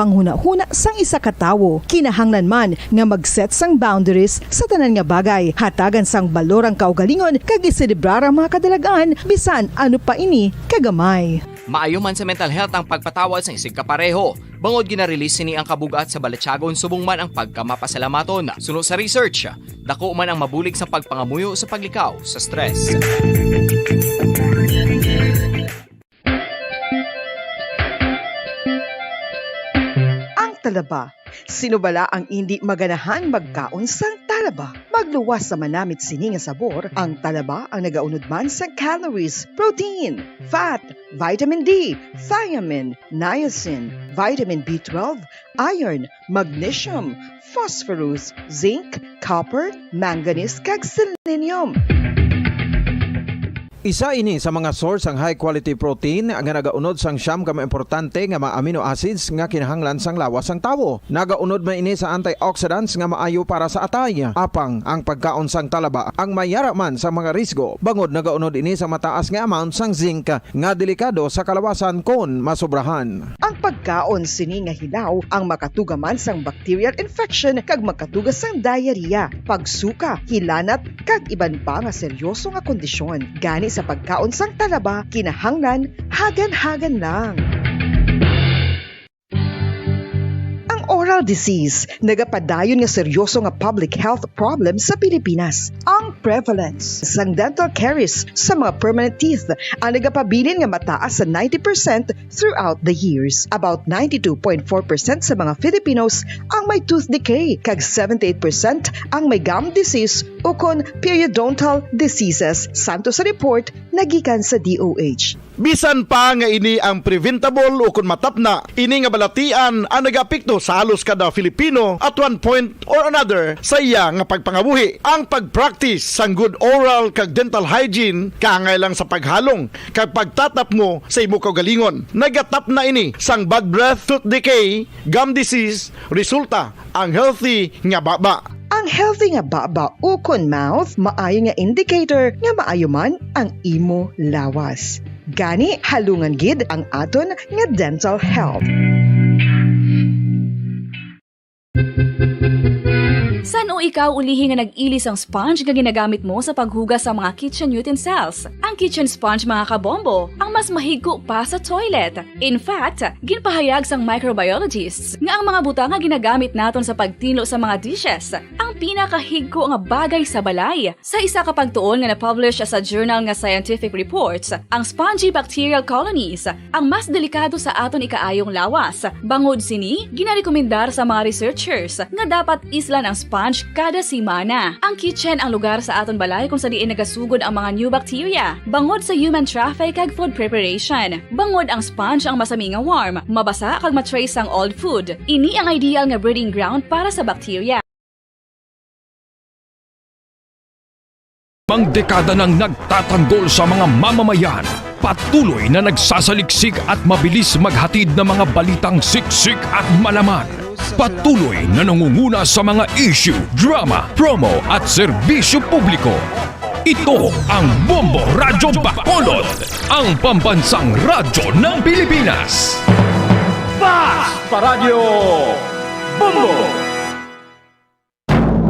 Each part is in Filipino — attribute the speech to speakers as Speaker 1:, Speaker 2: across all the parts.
Speaker 1: panghuna-huna sang isa ka tawo. Kinahanglan man nga mag-set sang boundaries sa tanan nga bagay. Hatagan sang balorang kaugalingon kag iselebrar ang mga kadalagaan bisan ano pa ini kagamay.
Speaker 2: Maayo man sa mental health ang pagpatawad sa isig kapareho. Bangod gina-release ni ang kabugat sa Balatyagon subong man ang pagkamapasalamaton. Suno sa research, dako man ang mabulig sa pagpangamuyo sa paglikaw sa stress.
Speaker 1: Ang talaba. Sino bala ang hindi maganahan magkaon sang talaba? Magluwas sa manamit sini nga sabor, ang talaba ang nagaunod man sa calories, protein, fat, vitamin D, thiamine, niacin, vitamin B12, iron, magnesium, phosphorus, zinc, copper, manganese kag selenium.
Speaker 3: Isa ini sa mga source ang high quality protein nga nagaunod sang siyam ka importante nga mga amino acids nga kinahanglan sang lawas sang tawo. Nagaunod man ini sa antioxidants nga maayo para sa atay. Apang ang pagkaon sang talaba ang mayara man sa mga risgo. Bangod nagaunod ini sa mataas nga amount sang zinc nga delikado sa kalawasan kon masobrahan.
Speaker 1: Ang pagkaon sini nga hilaw ang makatugaman sang bacterial infection kag makatuga sang diarrhea, pagsuka, hilanat kag iban pa nga seryoso nga kondisyon. Gani sa pagkaon sang talaba, kinahanglan hagan-hagan lang. Oral disease, nagapadayon nga seryoso nga public health problem sa Pilipinas. Ang prevalence sang dental caries sa mga permanent teeth ang nagapabilin nga mataas sa 90% throughout the years. About 92.4% sa mga Filipinos ang may tooth decay, kag 78% ang may gum disease o kon periodontal diseases. Santo sa report nagikan sa DOH.
Speaker 4: Bisan pa nga ini ang preventable o kung matapna, ini nga balatian ang nagapikto sa halos kada Filipino at one point or another sa iya nga pagpangabuhi. Ang pagpractice sang good oral kag dental hygiene kaangay sa paghalong kag pagtatap mo sa imo kaugalingon. Nagatap na ini sang bad breath, tooth decay, gum disease, resulta ang healthy nga baba.
Speaker 1: Ang healthy nga baba o kon mouth, maayo nga indicator nga maayo man ang imo lawas. Gani halungan gid ang aton nga dental health.
Speaker 5: San o ikaw ulihi nga nag-ilis ang sponge nga ginagamit mo sa paghugas sa mga kitchen utensils? Ang kitchen sponge mga kabombo, ang mas mahigko pa sa toilet. In fact, ginpahayag sang microbiologists nga ang mga butang nga ginagamit naton sa pagtino sa mga dishes ang pinakahigko nga bagay sa balay. Sa isa ka pagtuon nga na-publish sa journal nga Scientific Reports, ang spongy bacterial colonies ang mas delikado sa aton ikaayong lawas. Bangod sini, ginarekomendar sa mga researchers nga dapat islan ang sponge kada simana. Ang kitchen ang lugar sa aton balay kung sa diin nagasugod ang mga new bacteria. Bangod sa human traffic kag food preparation. Bangod ang sponge ang masami nga warm, mabasa kag matrace ang old food. Ini ang ideal nga breeding ground para sa bacteria.
Speaker 6: Mang dekada nang nagtatanggol sa mga mamamayan, patuloy na nagsasaliksik at mabilis maghatid ng mga balitang siksik at malaman. Patuloy na nangunguna sa mga issue, drama, promo at serbisyo publiko. Ito ang Bombo Radyo Bacolod, ang pambansang radyo ng Pilipinas.
Speaker 4: Fast Paradyo Bombo!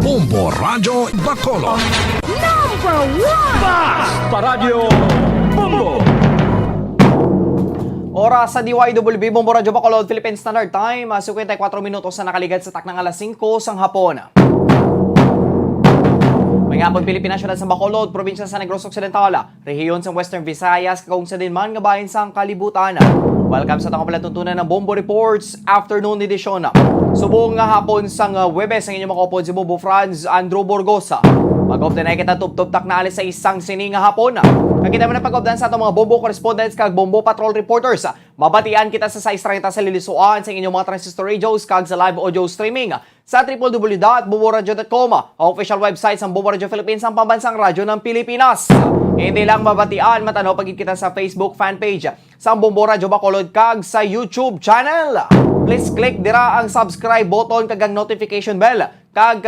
Speaker 6: Bombo Radyo Bacolod.
Speaker 5: Number 1!
Speaker 4: Fast Paradyo Bombo!
Speaker 2: Oras sa DYWB Bombo Radyo Bacolod, Philippine Standard Time, 54 minutos na nakaligad sa taknang alas 5 sang hapon. May ngapon Pilipinas syudad sa Bacolod, probinsya sa Negros Occidental, rehiyon sa Western Visayas, kung sa din man nga bahin sang kalibutan. Welcome sa takong palatuntunan ng Bombo Reports Afternoon Edition. Subong nga hapon sang Webes ang inyong makapod si Bobo Franz Andrew Borgosa. Pag-obdan ay kita tub-tub-tak na alis sa isang sining nga hapon. Kakita mo na pag-obdan sa itong mga Bombo correspondents kag Bombo Patrol reporters. Mabatian kita sa 6:30 sa Lilisuan sa inyong mga transistor radios kag sa live audio streaming sa www.bomboradio.com, ang official website sa Bombo Radio Philippines, ang pambansang radyo ng Pilipinas. Hindi lang mabatian, matanaw pagid kita sa Facebook fanpage sa Bombo Radio Bacolod kag sa YouTube channel. Please click dira ang subscribe button kag ang notification bell kag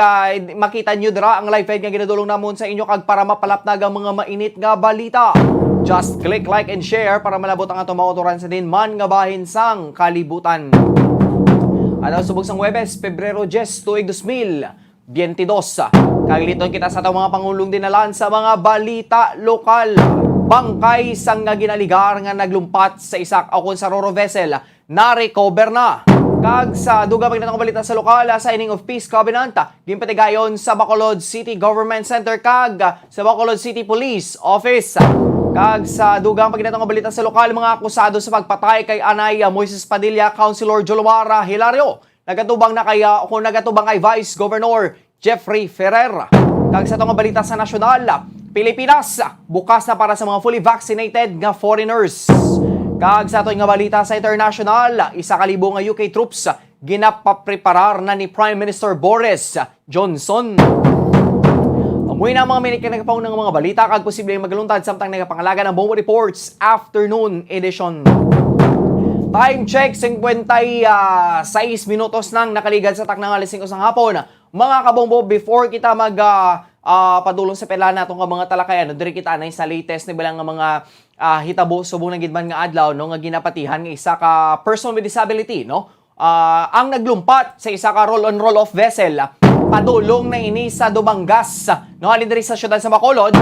Speaker 2: makita nyo dira ang live feed nga ginadulong namon sa inyo kag para mapalapnag ang mga mainit nga balita. Just click like and share para malabot ang atong mga uturan sa din man nga bahin sang kalibutan. Subog sang Huwebes, Pebrero 10, tuig 2022. Kagliton kita sa itong mga pangulong dinalan sa mga balita lokal. Bangkay sang nga ginaligar nga naglumpat sa isak akon sa Roro vessel na-recover na. Kag sa dugang pagdatang balita sa lokal, signing of Peace Covenant, gimpatigayon sa Bacolod City Government Center kag sa Bacolod City Police Office. Kag sa dugang pagdatang balita sa lokal, mga akusado sa pagpatay kay Anay Moises Padilla, Councilor Jolwara Hilario, nagatubang kay Vice Governor Jeffrey Ferrer. Kag sa itong balita sa nasyonal, Pilipinas, bukas na para sa mga fully vaccinated nga foreigners. Kag sa itong balita sa international, 1,000 nga UK troops ginapapreparar na ni Prime Minister Boris Johnson. Amoy na mga minikinapaw ng mga balita kag posibleng magaluntad samtang nagapangalaga ng Bombo Reports Afternoon Edition. Time check, 56 minutos nang nakaligad sa taknang alas 5 ng hapon. Mga kabombo, before kita padulong sa pela natong mga talakayan, diri kita na sa latest ni bilang mga hitabo subong ng gidman nga adlaw no nga ginapatihan nga isa ka person with disability no. Ang naglumpat sa isa ka roll on roll off vessel padulong na ini sa Dumangas no, halin diri sa syudad sa Bacolod,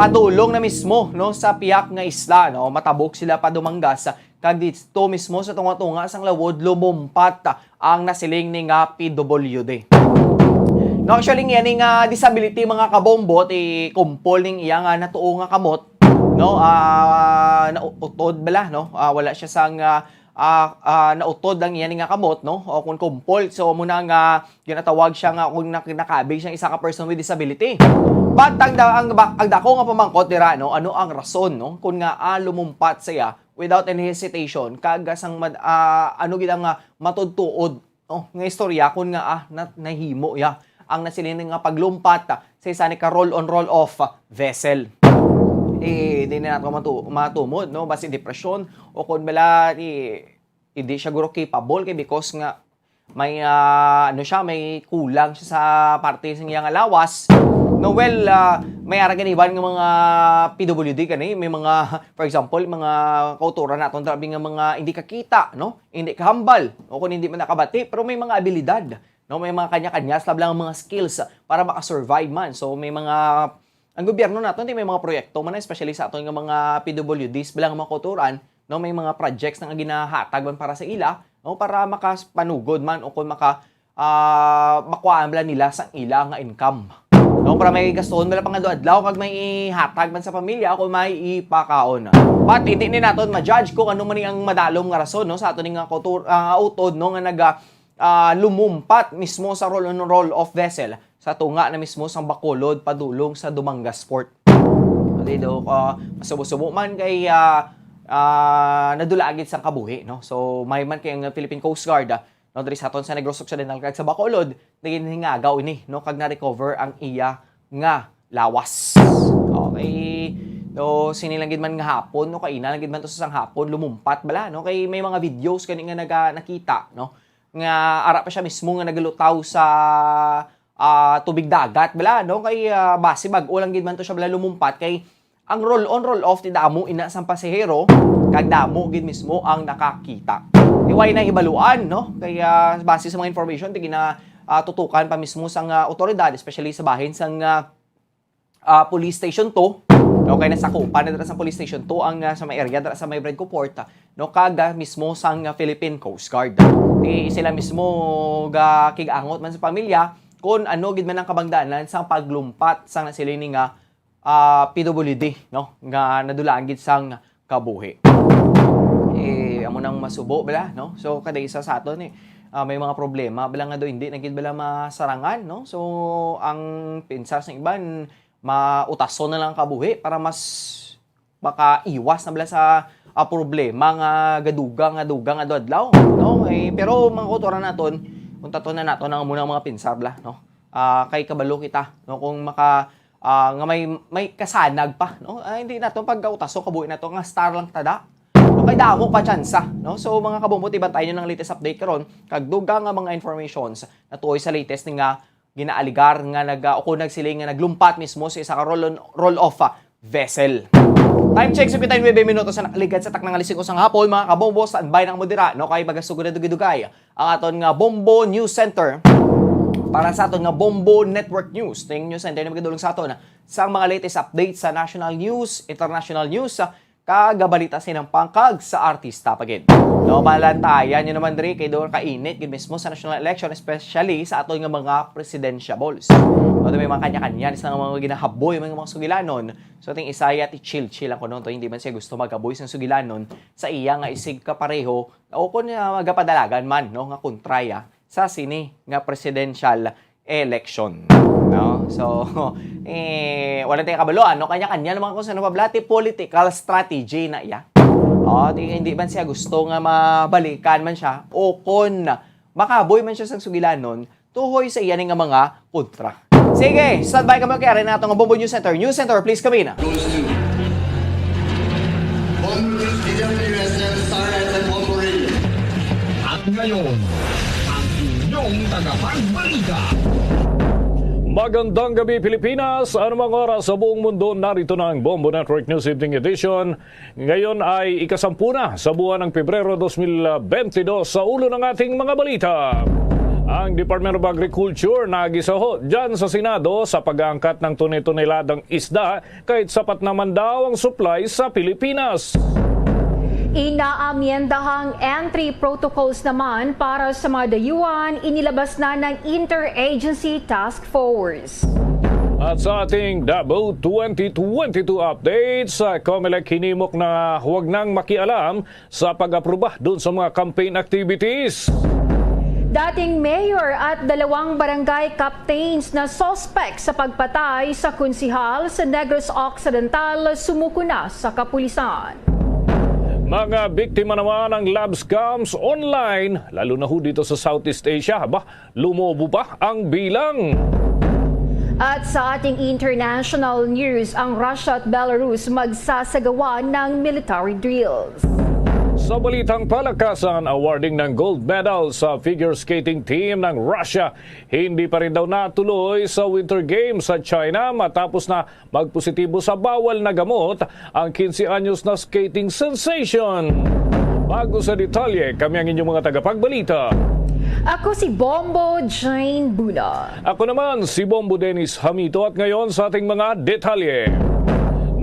Speaker 2: padulong na mismo no sa piyak nga isla no, matabok sila pa Dumangas kag dito mismo sa tunga-tunga sang lawod lumumpat ang nasiling ni nga PWD. No, actually yan nga disability mga kabombo kumpol ning iya nga natuo nga kamot no, nautod bala no, wala siya sang nautod lang yan nga kamot no, o kung kumpol so muna nga ginatawag siya nga kung nakabig siyang isa ka person with disability. But ang dako nga pamangkot dira no, ano ang rason no kung nga lumumpat siya without any hesitation kag sang ano gid ang matudtuod no nga istorya kung nga nahimo ya ang nasilin nga paglumpat sa isa ni ka roll on roll off vessel. Di na nato matumod no basi depresyon o kun bala hindi siya guro capable kay because nga may may kulang siya sa parte sa nga lawas no. Well may ara ganiban nga mga PWD kani may mga for example mga kauturan naton trabi nga mga hindi kakita no, hindi kahambal o kun hindi man nakabati pero may mga abilidad no, may mga kanya-kanya slab lang mga skills para maka-survive man. So may mga ang gobyerno naton may mga proyekto man especially sa aton nga mga PWDs bilang mga kauturan no, may mga projects na ginahatag man para sa ila no, para makapanugod man o kung makuhaan nila sa ila nga income no, para may gaston nila pang adlaw kag may hatag man sa pamilya o may ipakaon. But hindi ni naton ma-judge kung ano man ang madalom nga rason no sa aton nga utod no nga lumumpat mismo sa roll on roll off vessel sa tunga na mismo sa Bacolod padulong sa Dumangas Port. Dito masubo-subo man kay nadulaagid sa kabuhi no. So may man kay ang Philippine Coast Guard no diri sa aton sa Negros Occidental kag sa Bacolod hingagaw ini no kag na-recover ang iya nga lawas. Okay. No sinilang gid man nga hapon no kay ina lang gid man to sa hapon lumumpat bala no kay may mga videos kani nga nakita no nga ara pa siya mismo nga nagalutaw sa tubig dagat bala no kay base bag-o lang gid man to siya bala lumumpat kay ang roll on roll off ti damo ina sang pasahero kag damo gid mismo ang nakakita. Iway na ibaluan no kay base sa mga information ti tutukan pa mismo sang otoridad especially sa bahin sang police station 2 no kay nasakupan na sa police station 2 ang sa may area dira sa may Bredco Port no kaga mismo sang Philippine Coast Guard. Sila mismo kigangot man sa pamilya kung ano gid man ang kabangdanan sa paglumpat sang nasilini nga PWD no nga nadulaan gid sang kabuhi. Amo nang masubo bala no. So kada isa sa aton may mga problema bala nga do hindi na gid bala masarangan no. So ang pinsar sa iban mautason na lang kabuhi para mas baka iwas na bala sa problema nga gadugang adlaw no. Pero mga kauturan naton kung taton na naton ang muna mga pinsar bala no. Kay kabalo kita no kung maka nga may kasanag pa no. Hindi naton pagkautaso kabuhi nato nga star lang tada no kay damo pa tsansa no. So mga kabombo tibantayan nyo ng latest update karon kag dugang nga mga informations na tuoy sa latest nga ginaaligar nga nagsiling nga naglumpat mismo sa isa ka roll off vessel. Time check, 59 minutos sa nakaligad sa taknang alising usang hapon, mga kabombo, standby ng modera, no, kay magasugod na dugay-dugay. Ang aton nga Bombo News Center, para sa aton nga Bombo Network News. Tingin news center na magadulong sa aton sa mga latest updates sa national news, international news, kagabalita sinang pangkag sa artista pagid. No, malantayan nyo naman diri kay doon kainit gid mismo sa national election, especially sa aton nga mga presidentiables. No, may mga kanya-kanya sa mga ginahaboy mga sugilanon. So ating isaya ti chill ang kuno to, hindi man siya gusto magaboy sa sugilanon sa iya nga isig kapareho o kun magapadalagan man no nga kontraya sa sini nga presidential election. No? So, wala tayong kabaloan, no? Kanya-kanya naman kung saan mablati, political strategy na iya. Hindi man siya gusto nga mabalikan man siya, o kung makaboy man siya sa sugilanon, tuhoy sa iyan nga mga kontra. Sige, standby kami kaya rin natin ang Bombo News Center. News Center, please kami na.
Speaker 6: At ngayon, ang inyong tagapagbalita. Magandang gabi Pilipinas, anumang oras sa buong mundo, narito na ang Bombo Network News Evening Edition. Ngayon ay ikasampu na sa buwan ng Pebrero 2022 sa ulo ng ating mga balita. Ang Department of Agriculture nagisaho dyan sa Senado sa pag-aangkat ng tone-toneladang isda kahit sapat naman daw ang supply sa Pilipinas.
Speaker 7: Inaamyendahang entry protocols naman para sa mga dayuhan inilabas na ng Interagency Task Force.
Speaker 6: At sa ating Davao 2022 updates, COMELEC hinimok na huwag nang makialam sa pag-aproba doon sa mga campaign activities.
Speaker 7: Dating mayor at 2 barangay captains na suspect sa pagpatay sa konsihal sa Negros Occidental sumuko na sa kapulisan.
Speaker 6: Mga biktima naman ng lab scams online, lalo na ho dito sa Southeast Asia, lumobo pa ang bilang.
Speaker 7: At sa ating international news, ang Russia at Belarus magsasagawa ng military drills.
Speaker 6: Sa balitang palakasan, awarding ng gold medal sa figure skating team ng Russia. Hindi pa rin daw natuloy sa Winter Games sa China matapos na magpositibo sa bawal na gamot ang 15 anyos na skating sensation. Bago sa detalye, kami ang inyong mga tagapagbalita.
Speaker 7: Ako si Bombo Jane Buna.
Speaker 6: Ako naman si Bombo Dennis Hamito at ngayon sa ating mga detalye.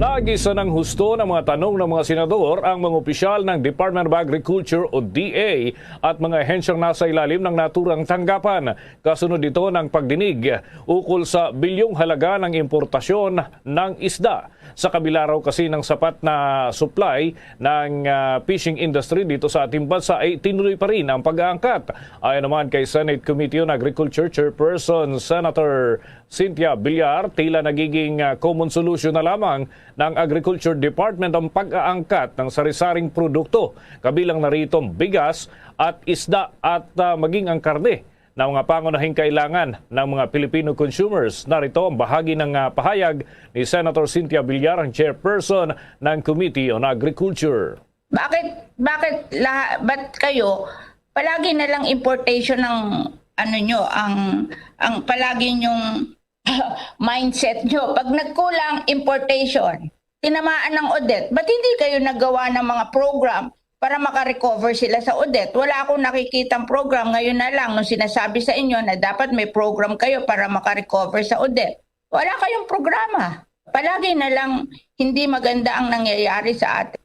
Speaker 6: Nagisa ng husto ng mga tanong ng mga senador ang mga opisyal ng Department of Agriculture o DA at mga ahensyang nasa ilalim ng naturang tanggapan. Kasunod ito ng pagdinig ukol sa bilyong halaga ng importasyon ng isda. Sa kabila raw kasi ng sapat na supply ng fishing industry dito sa ating bansa ay tinuloy pa rin ang pag-aangkat. Ayon naman kay Senate Committee on Agriculture Chairperson Senator Cynthia Villar, tila nagiging common solution na lamang ng Agriculture Department ang pag-aangkat ng sari-saring produkto, kabilang na rito bigas at isda at maging ang karne na mga pangunahing kailangan ng mga Filipino consumers. Narito ang bahagi ng pahayag ni Senator Cynthia Villar, ang chairperson ng Committee on Agriculture.
Speaker 8: Ba't kayo palagi na lang importation ng ang palagi nyong mindset nyo? Pag nagkulang importation, tinamaan ng Odette, ba't hindi kayo naggawa ng mga program para makarecover sila sa Odette? Wala akong nakikitang program. Ngayon na lang, nung sinasabi sa inyo na dapat may program kayo para makarecover sa Odette, wala kayong programa. Palagi na lang hindi maganda ang nangyayari sa atin.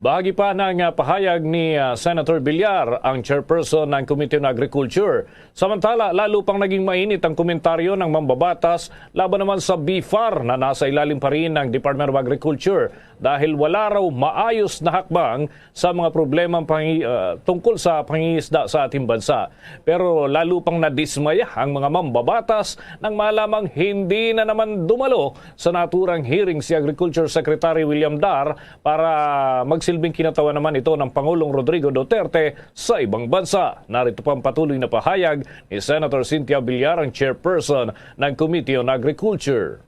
Speaker 6: Bahagi pa ng pahayag ni Senator Villar, ang chairperson ng Committee on Agriculture. Samantala, lalo pang naging mainit ang komentaryo ng mambabatas laban naman sa BIFAR na nasa ilalim pa rin ng Department of Agriculture dahil wala raw maayos na hakbang sa mga problemang tungkol sa pangingisda sa ating bansa. Pero lalo pang nadismaya ang mga mambabatas nang malamang hindi na naman dumalo sa naturang hearing si Agriculture Secretary William Dar para magsilbing kinatawan naman ito ng Pangulong Rodrigo Duterte sa ibang bansa. Narito pa ang patuloy na pahayag ni Senator Cynthia Villar, ang chairperson ng Committee on Agriculture.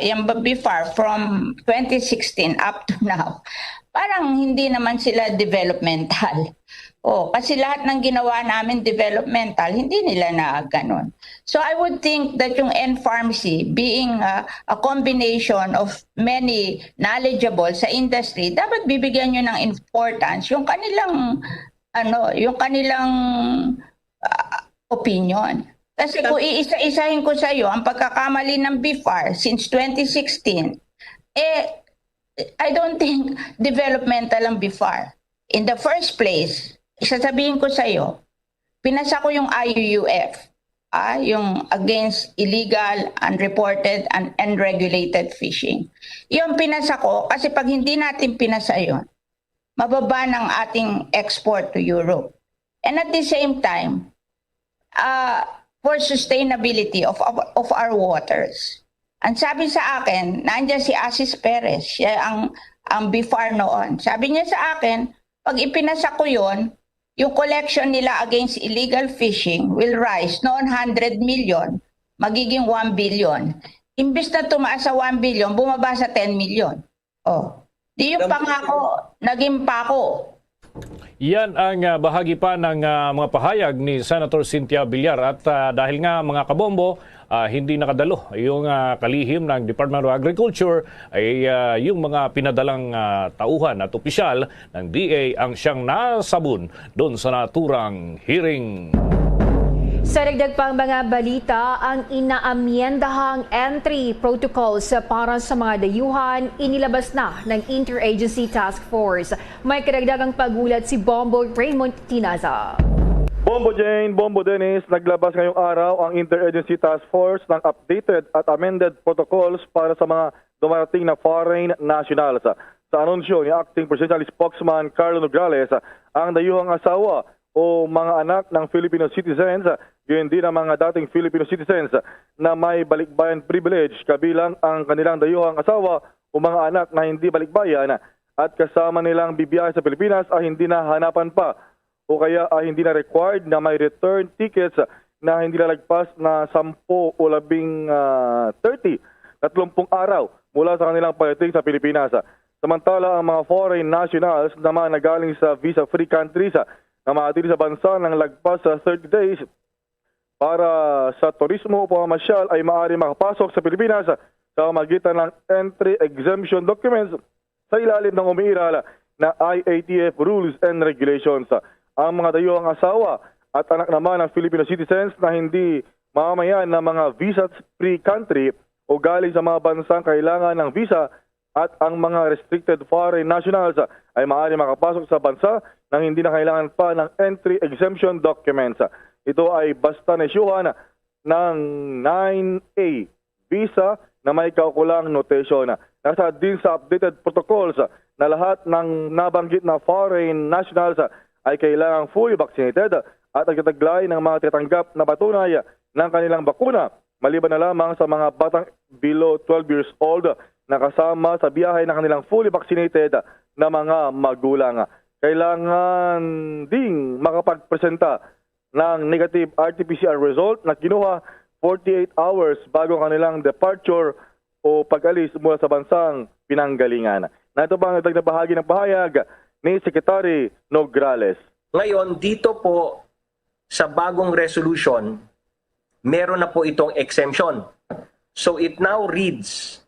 Speaker 8: Yung BIFAR from 2016 up to now, parang hindi naman sila developmental. Kasi lahat ng ginawa namin developmental, hindi nila na ganun. So I would think that yung NFarmC being a combination of many knowledgeable sa industry, dapat bibigyan nyo ng importance yung kanilang opinion. Kasi kung iisa-isahin ko sa iyo ang pagkakamali ng BIFAR since 2016, I don't think developmental ang BIFAR. In the first place, isasabihin ko sa iyo, pinasa ko yung IUUF, yung Against Illegal, Unreported, and Unregulated Fishing. Yung pinasa ko, kasi pag hindi natin pinasa yun, mababa ng ating export to Europe. And at the same time, for sustainability of our waters. Ang sabi sa akin, nandiyan si Asis Perez, siya ang BIFAR noon. Sabi niya sa akin, pag ipinasa ko yun, yung collection nila against illegal fishing will rise noon 100 million, magiging 1 billion. Imbis na tumaas sa 1 billion, bumaba sa 10 million. Di yung pangako, naging pako.
Speaker 9: Yan ang bahagi pa ng mga pahayag ni Senator Cynthia Villar at dahil nga mga kabombo, hindi nakadalo yung kalihim ng Department of Agriculture ay yung mga pinadalang tauhan at opisyal ng DA ang siyang nasabun doon sa naturang hearing.
Speaker 7: Sa dagdag pang mga balita, ang inaamyendahang entry protocols para sa mga dayuhan inilabas na ng Interagency Task Force. May karagdagang pagulat si Bombo Raymond Tinaza.
Speaker 10: Bombo Jane, Bombo Dennis, naglabas ngayong araw ang Interagency Task Force ng updated at amended protocols para sa mga dumarating na foreign nationals. Sa anunsyo ni Acting Presidential Spokesman Carlo Nograles, ang dayuhang asawa o mga anak ng Filipino citizens, yun din ang mga dating Filipino citizens na may balikbayan privilege kabilang ang kanilang dayuhang asawa o mga anak na hindi balikbayan at kasama nilang bibiyahe sa Pilipinas ay hindi na hanapan pa o kaya ay hindi na required na may return tickets na hindi lalagpas na 10 o 30 araw mula sa kanilang pagdating sa Pilipinas. Samantala, ang mga foreign nationals naman na galing sa visa-free countries na maatili sa bansa ng lagpas sa 30 days para sa turismo o pamamasyal ay maaari makapasok sa Pilipinas sa magitan ng entry exemption documents sa ilalim ng umiiral na IATF rules and regulations. Ang mga dayuhang asawa at anak naman ng Filipino citizens na hindi mamamayan ng mga visa-free country o galing sa mga bansang kailangan ng visa at ang mga restricted foreign nationals ay maaari makapasok sa bansa nang hindi na kailangan pa ng entry exemption documents. Ito ay basta na-isyuhan ng 9A visa na may kaukulang notation. Nasa din sa updated protocols na lahat ng nabanggit na foreign nationals ay kailangang fully vaccinated at nagtataglay ng mga tinatanggap na patunay ng kanilang bakuna, maliban na lamang sa mga batang below 12 years old na kasama sa biyahe ng kanilang fully vaccinated na mga magulang. Kailangan ding makapagpresenta ng negative RT-PCR result na kinuha 48 hours bago kanilang departure o pag-alis mula sa bansang pinanggalingan. Ito pa ang nagdagdag bahagi ng pahayag ni Secretary Nograles.
Speaker 11: Ngayon, dito po sa bagong resolution, meron na po itong exemption. So it now reads,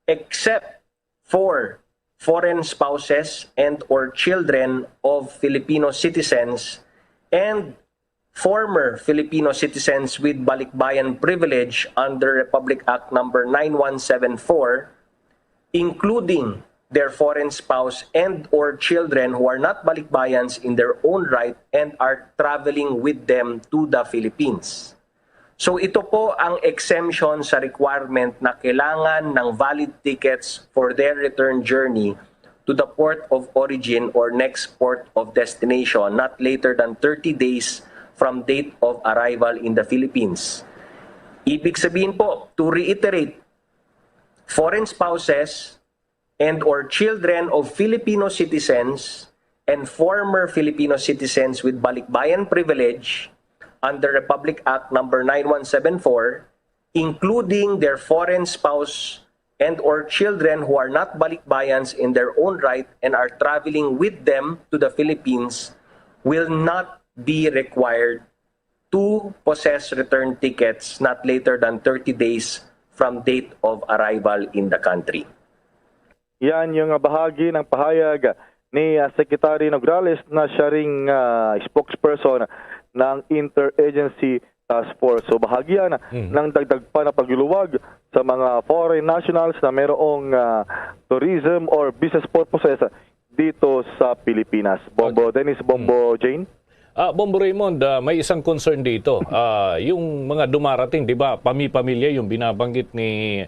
Speaker 11: except for foreign spouses and or children of Filipino citizens and former Filipino citizens with balikbayan privilege under Republic Act number 9174, including their foreign spouse and or children who are not balikbayans in their own right and are traveling with them to the Philippines. So ito po ang exemption sa requirement na kailangan ng valid tickets for their return journey to the port of origin or next port of destination not later than 30 days from date of arrival in the Philippines. Ibig sabihin po, to reiterate, foreign spouses and or children of Filipino citizens and former Filipino citizens with balikbayan privilege under Republic Act number 9174, including their foreign spouse and or children who are not balikbayans in their own right and are traveling with them to the Philippines, will not be required to possess return tickets not later than 30 days from date of arrival in the country.
Speaker 10: Yan yung bahagi ng pahayag ni Secretary Nograles na siya ring spokesperson ng Interagency Task Force. So bahagi yan ng dagdag pa na pagluluwag sa mga foreign nationals na mayroong tourism or business purposes dito sa Pilipinas. Bombo Dennis, Bombo Jane.
Speaker 9: Bombo Raymond, may isang concern dito. Yung mga dumarating, di ba, pamilya yung binabanggit ni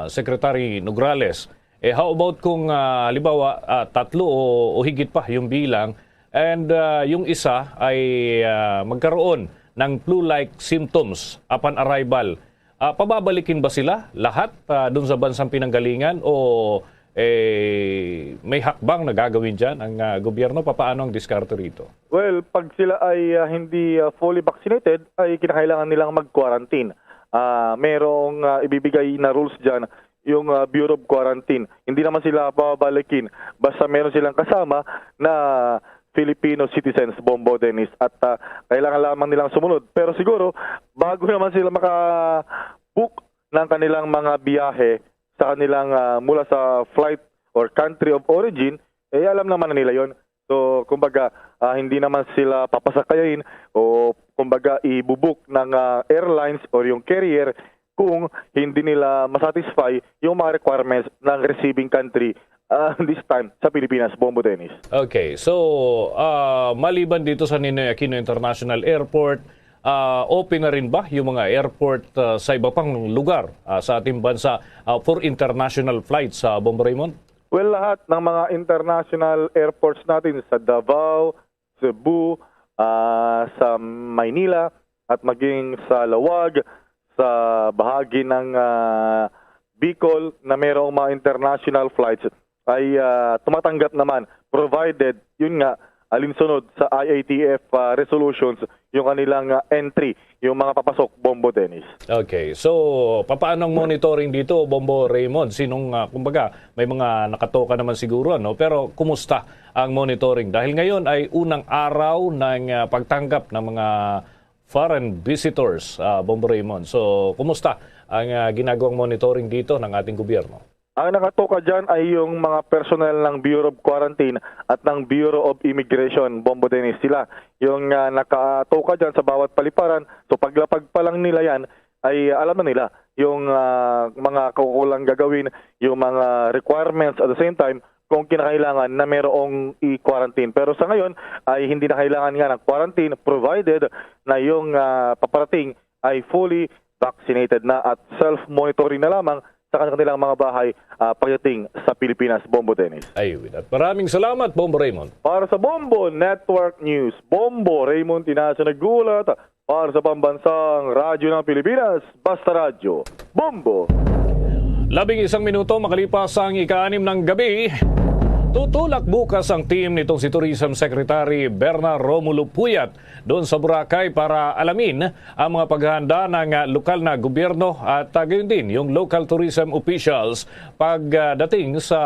Speaker 9: Secretary Nograles. How about kung halimbawa 3 o higit pa yung bilang and yung isa ay magkaroon ng flu-like symptoms upon arrival. Pababalikin ba sila lahat doon sa bansang pinanggalingan o may hakbang na gagawin dyan ang gobyerno? Paano ang diskarte rito?
Speaker 10: Well, pag sila ay hindi fully vaccinated, ay kinakailangan nilang mag-quarantine. Merong ibibigay na rules dyan, yung Bureau of Quarantine. Hindi naman sila babalikin basta meron silang kasama na Filipino citizens, Bombo Dennis, at kailangan lamang nilang sumunod. Pero siguro, bago naman sila maka-book ng kanilang mga biyahe sa kanilang mula sa flight or country of origin, alam naman na nila yon. So, kumbaga, hindi naman sila papasakayin o kumbaga ibubuk ng airlines or yung carrier kung hindi nila masatisfy yung mga requirements ng receiving country this time sa Pilipinas, Bombo Dennis.
Speaker 9: Okay, so maliban dito sa Ninoy Aquino International Airport, open na rin ba yung mga airport sa iba pang lugar sa ating bansa for international flights, Bombo Raymond?
Speaker 10: Well, lahat ng mga international airports natin sa Davao, Cebu, sa Maynila at maging sa Lawag, sa bahagi ng Bicol na mayroong mga international flights ay tumatanggap naman provided yun nga alinsunod sa IATF resolutions yung kanilang entry, yung mga papasok, Bombo Dennis.
Speaker 9: Okay, so paano ang monitoring dito, Bombo Raymond? Kumbaga, may mga nakatoka naman siguro, no? Pero kumusta ang monitoring? Dahil ngayon ay unang araw ng pagtanggap ng mga foreign visitors, Bombo Raymond. So, kumusta ang ginagawang monitoring dito ng ating gobyerno?
Speaker 10: Ang nakatoka dyan ay yung mga personnel ng Bureau of Quarantine at ng Bureau of Immigration, Bombo Dennis. Sila yung nakatoka dyan sa bawat paliparan. So, paglapag pa lang nila yan, ay alam na nila yung mga kukulang gagawin, yung mga requirements at the same time, kung kinakailangan na mayroong i-quarantine. Pero sa ngayon ay hindi na kailangan nga ng quarantine provided na yung paparating ay fully vaccinated na at self-monitoring na lamang sa kanilang mga bahay pagdating sa Pilipinas, Bombo Dennis.
Speaker 9: Ayun. At maraming salamat, Bombo Raymond.
Speaker 10: Para sa Bombo Network News, Bombo Raymond Tinasa naggulat para sa pambansang radyo ng Pilipinas, Basta Radyo. Bombo!
Speaker 9: 11 minuto makalipas ang ika-6 ng gabi. Tutulak bukas ang team nitong si Tourism Secretary Berna Romulo Puyat doon sa Boracay para alamin ang mga paghahanda ng lokal na gobyerno at gayon din yung local tourism officials pagdating sa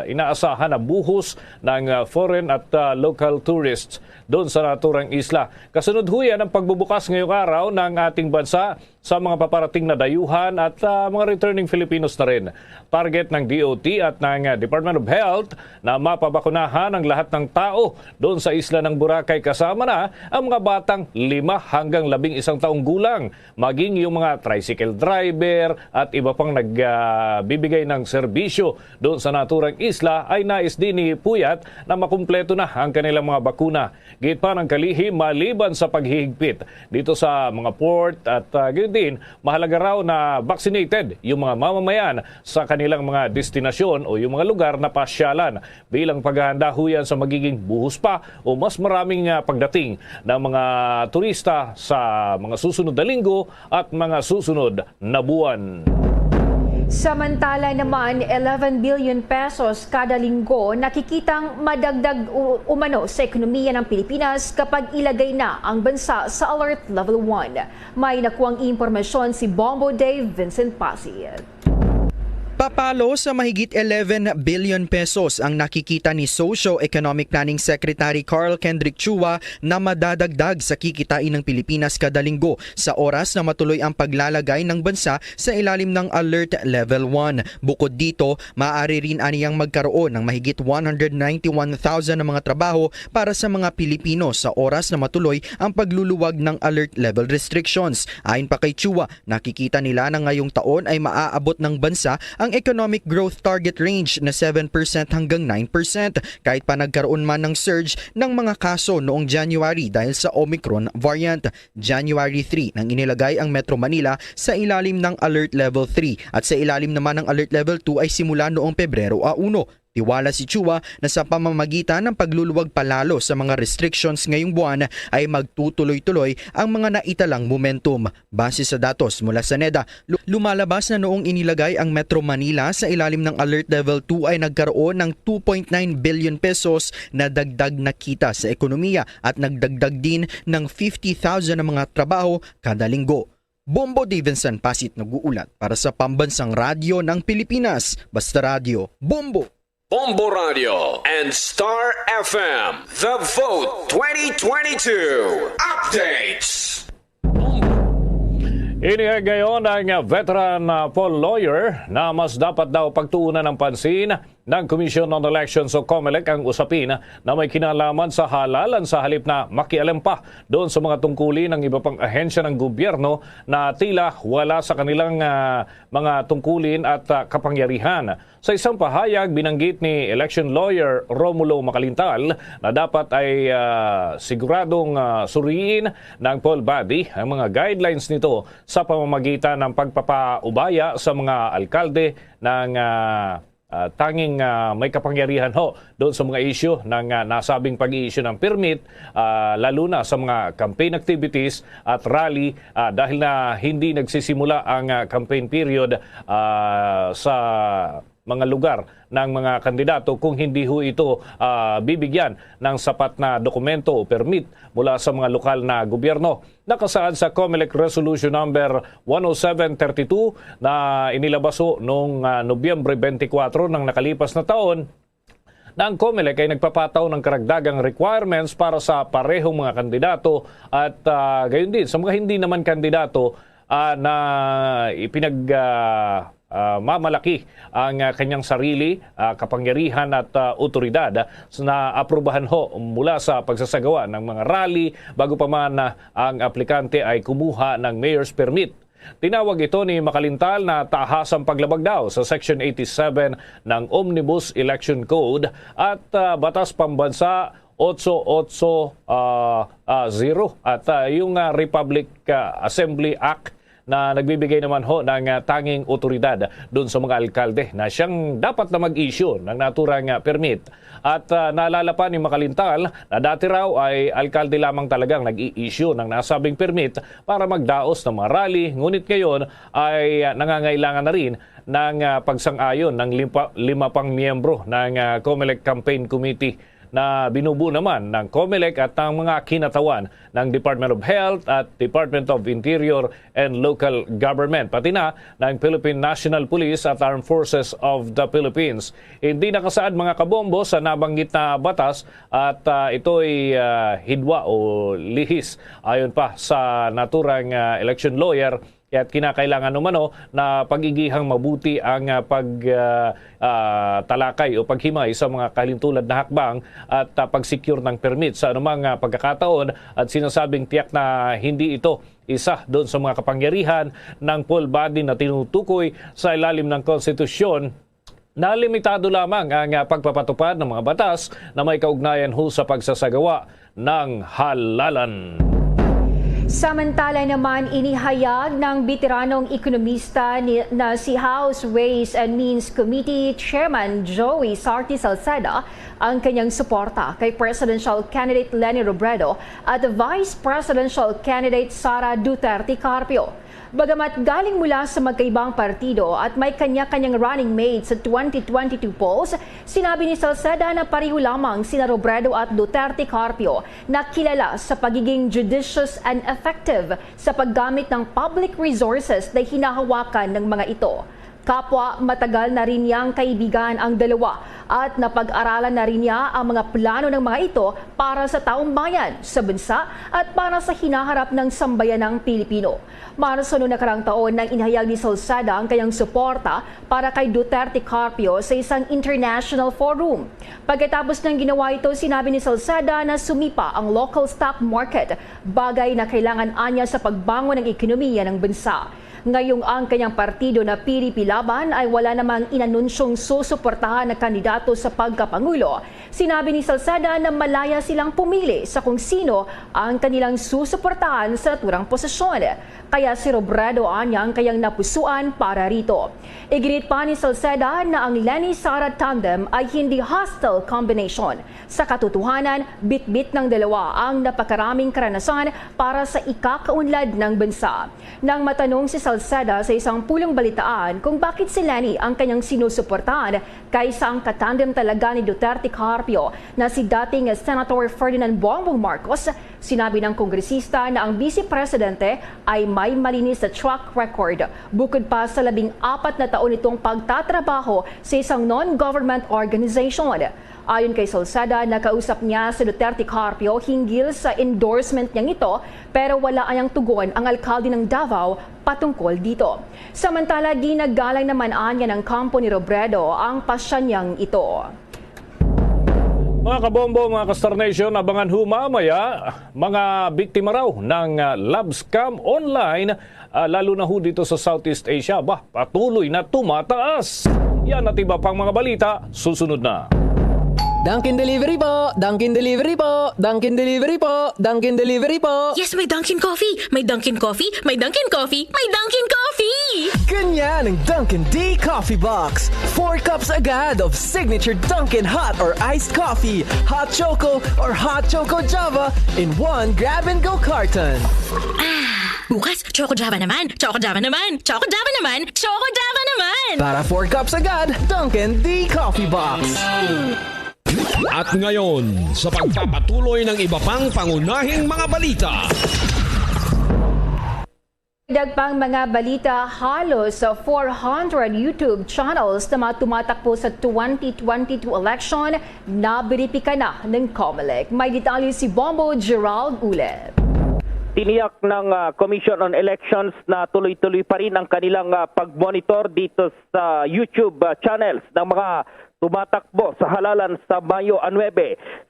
Speaker 9: inaasahan na buhos ng foreign at local tourists doon sa naturang isla. Kasunod ho yan ang pagbubukas ngayong araw ng ating bansa sa mga paparating na dayuhan at mga returning Filipinos na rin. Target ng DOT at ng Department of Health na mapabakunahan ang lahat ng tao doon sa isla ng Boracay, kasama na ang mga batang 5 hanggang 11 taong gulang, maging yung mga tricycle driver at iba pang nagbibigay ng serbisyo doon sa naturang isla ay nais din ni Puyat na makumpleto na ang kanilang mga bakuna. Git pa ng kalihim maliban sa paghihigpit dito sa mga port at gayon din, mahalaga raw na vaccinated yung mga mamamayan sa kanilang mga destinasyon o yung mga lugar na pasyalan bilang paghahanda huyan sa magiging buhos pa o mas maraming pagdating ng mga turista sa mga susunod na linggo at mga susunod na buwan.
Speaker 7: Samantala naman, 11 billion pesos kada linggo nakikitang madagdag umano sa ekonomiya ng Pilipinas kapag ilagay na ang bansa sa Alert Level 1. May nakuwang impormasyon si Bombo Dave Vincent Pasig.
Speaker 12: Papalo sa mahigit 11 billion pesos ang nakikita ni Socio-Economic Planning Secretary Carl Kendrick Chua na madadagdag sa kikitain ng Pilipinas kada linggo sa oras na matuloy ang paglalagay ng bansa sa ilalim ng Alert Level 1. Bukod dito, maaari rin aniyang magkaroon ng mahigit 191,000 na mga trabaho para sa mga Pilipino sa oras na matuloy ang pagluluwag ng alert level restrictions. Ayon pa kay Chua, nakikita nila na ngayong taon ay maaabot ng bansa ang economic growth target range na 7% hanggang 9% kahit pa nagkaroon man ng surge ng mga kaso noong January dahil sa Omicron variant. January 3 nang inilagay ang Metro Manila sa ilalim ng Alert Level 3 at sa ilalim naman ng Alert Level 2 ay simula noong Pebrero 1. Tiwala si Chua na sa pamamagitan ng pagluluwag palalo sa mga restrictions ngayong buwan ay magtutuloy-tuloy ang mga naitalang momentum. Base sa datos mula sa NEDA, lumalabas na noong inilagay ang Metro Manila sa ilalim ng Alert Level 2 ay nagkaroon ng 2.9 billion pesos na dagdag na kita sa ekonomiya at nagdagdag din ng 50,000 na mga trabaho kada linggo. Bombo Davidson Pasit nag-uulat para sa Pambansang Radyo ng Pilipinas. Basta Radio, Bombo!
Speaker 6: Bombo Radio and Star FM, The Vote 2022 Updates.
Speaker 9: Inihag ngayon ang veteran poll lawyer na mas dapat daw pagtuunan ng pansin ng Commission on Elections o COMELEC ang usapin na may kinalaman sa halalan sa halip na makialam pa doon sa mga tungkulin ng iba pang ahensya ng gobyerno na tila wala sa kanilang mga tungkulin at kapangyarihan. Sa isang pahayag, binanggit ni election lawyer Romulo Macalintal na dapat ay siguradong suriin ng poll body ang mga guidelines nito sa pamamagitan ng pagpapaubaya sa mga alkalde ng tanging may kapangyarihan ho doon sa mga issue ng nasabing pag-i-issue ng permit, lalo na sa mga campaign activities at rally dahil na hindi nagsisimula ang campaign period sa mga lugar ng mga kandidato kung hindi ho ito bibigyan ng sapat na dokumento o permit mula sa mga lokal na gobyerno. Nakasaad sa COMELEC Resolution number 1732 na inilabas ho noong Nobyembre 24 ng nakalipas na taon na ang COMELEC ay nagpapataw ng karagdagang requirements para sa parehong mga kandidato at gayon din sa mga hindi naman kandidato na mamalaki ang kanyang sarili, kapangyarihan at otoridad na aprubahan ho mula sa pagsasagawa ng mga rally bago pa man ang aplikante ay kumuha ng mayor's permit. Tinawag ito ni Macalintal na tahasang paglabag daw sa Section 87 ng Omnibus Election Code at Batas Pambansa 880 at yung Republic Assembly Act na nagbibigay naman ho ng tanging otoridad doon sa mga alkalde na siyang dapat na mag-issue ng naturang permit. At naalala pa ni Macalintal na dati raw ay alkalde lamang talagang nag-i-issue ng nasabing permit para magdaos ng mga rally. Ngunit ngayon ay nangangailangan na rin ng pagsang-ayon ng 5 pang miyembro ng COMELEC Campaign Committee na binubuo naman ng COMELEC at ng mga kinatawan ng Department of Health at Department of Interior and Local Government, pati na ng Philippine National Police at Armed Forces of the Philippines. Hindi nakasaad mga kabombo sa nabanggit na batas at ito'y hidwa o lihis ayon pa sa naturang election lawyer. At kinakailangan naman na pag-igihang mabuti ang pagtalakay o paghimay sa mga kalintulad na hakbang at pag-secure ng permit sa anumang pagkakataon at sinasabing tiyak na hindi ito isa doon sa mga kapangyarihan ng poll body na tinutukoy sa ilalim ng konstitusyon na limitado lamang ang pagpapatupad ng mga batas na may kaugnayan ho sa pagsasagawa ng halalan.
Speaker 7: Samantala naman, inihayag ng veteranong ekonomista na si House Ways and Means Committee Chairman Joey Sarty Salceda ang kanyang suporta kay Presidential Candidate Leni Robredo at Vice Presidential Candidate Sara Duterte Carpio. Bagamat galing mula sa magkaibang partido at may kanya-kanyang running mate sa 2022 polls, sinabi ni Salceda na pareho lamang sina Robredo at Duterte Carpio na kilala sa pagiging judicious and effective sa paggamit ng public resources na hinahawakan ng mga ito. Kapwa matagal na rin niyang kaibigan ang dalawa at napag-aralan na rin niya ang mga plano ng mga ito para sa taong bayan, sa bansa at para sa hinaharap ng sambayanang Pilipino. Marso noong nakarang taon nang inihayag ni Salceda ang kanyang suporta para kay Duterte Carpio sa isang international forum. Pagkatapos ng ginawa ito, sinabi ni Salceda na sumipa ang local stock market, bagay na kailangan anya sa pagbangon ng ekonomiya ng bansa. Ngayong ang kanyang partido na PDP Laban ay wala namang inanunsyong susuportahan na kandidato sa pagkapangulo. Sinabi ni Salceda na malaya silang pumili sa kung sino ang kanilang susuportahan sa naturang posisyon. Kaya si Robredo anyang kayang napusuan para rito. Iginit pa ni Salceda na ang Lenny-Sara tandem ay hindi hostile combination. Sa katotohanan, bit-bit ng dalawa ang napakaraming karanasan para sa ikakaunlad ng bansa. Nang matanong si Salceda sa isang pulong balitaan kung bakit si Lenny ang kanyang sinusuportahan kaysa ang katandem talaga ni Duterte Carpio na si dating Senator Ferdinand Bongbong Marcos, sinabi ng kongresista na ang Vice Presidente ay may malinis na track record. Bukod pa sa 14 na taon itong pagtatrabaho sa isang non-government organization. Ayon kay Salceda, nakausap niya si Duterte Carpio hinggil sa endorsement niyang ito pero wala anyang tugon ang alkalde ng Davao patungkol dito. Samantala, ginagalang naman anya ng kampo ni Robredo ang pasya niyang ito.
Speaker 9: Mga kabombo, mga ka-Star Nation, abangan ho mamaya mga biktima raw ng love scam online, lalo na ho dito sa Southeast Asia. Patuloy na tumataas. Yan at iba pang mga balita, susunod na.
Speaker 13: Dunkin Delivery po! Dunkin Delivery po! Dunkin Delivery po! Dunkin Delivery po!
Speaker 14: Yes, may Dunkin Coffee! May Dunkin Coffee! May Dunkin Coffee! May Dunkin Coffee!
Speaker 13: Ganyan ang Dunkin D Coffee Box! 4 cups agad of signature Dunkin Hot or Iced Coffee, Hot Choco or Hot Choco Java in one grab-and-go carton.
Speaker 14: Bukas, Choco Java naman! Choco Java naman! Choco Java naman! Choco Java naman!
Speaker 13: Para 4 cups agad, Dunkin D Coffee Box!
Speaker 6: At ngayon, sa pagpapatuloy ng iba pang pangunahing mga balita.
Speaker 7: Dagdag pang mga balita, halos 400 YouTube channels na tumatakbo sa 2022 election na beripika na ng COMELEC. May detalye si Bombo Gerald ulit.
Speaker 15: Tiniyak ng Commission on Elections na tuloy-tuloy pa rin ang kanilang pag-monitor dito sa YouTube channels ng mga tumatakbo sa halalan sa Mayo 9.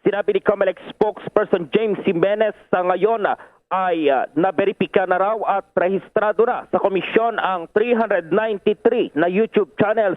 Speaker 15: Sinabi ni COMELEC spokesperson James Jimenez sa ngayon ay naberipika na raw at rehistrado na sa komisyon ang 393 na YouTube channels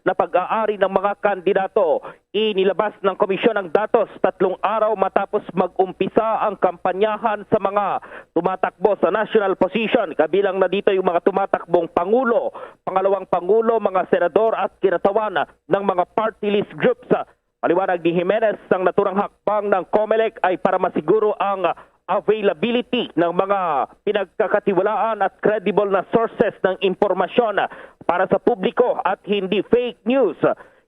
Speaker 15: na pag-aari ng mga kandidato. Inilabas ng komisyon ang datos 3 araw matapos mag-umpisa ang kampanyahan sa mga tumatakbo sa national position. Kabilang na dito yung mga tumatakbong Pangulo, Pangalawang Pangulo, mga senador at kinatawan ng mga party list groups. Paliwanag ni Jimenez, ang naturang hakbang ng COMELEC ay para masiguro ang availability ng mga pinagkakatiwalaan at credible na sources ng impormasyon para sa publiko at hindi fake news.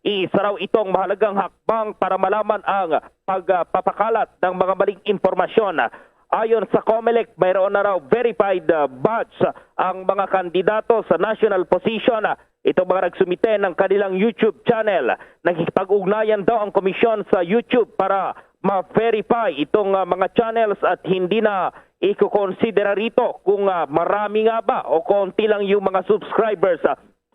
Speaker 15: Isa raw itong mahalagang hakbang para malaman ang pagpapakalat ng mga maling impormasyon. Ayon sa COMELEC, mayroon na raw verified badge ang mga kandidato sa national position. Itong mga nagsumite ng kanilang YouTube channel. Nakikipag-ugnayan daw ang komisyon sa YouTube para ma-verify itong mga channels at hindi na i-consider rito kung marami nga ba o konti lang yung mga subscribers.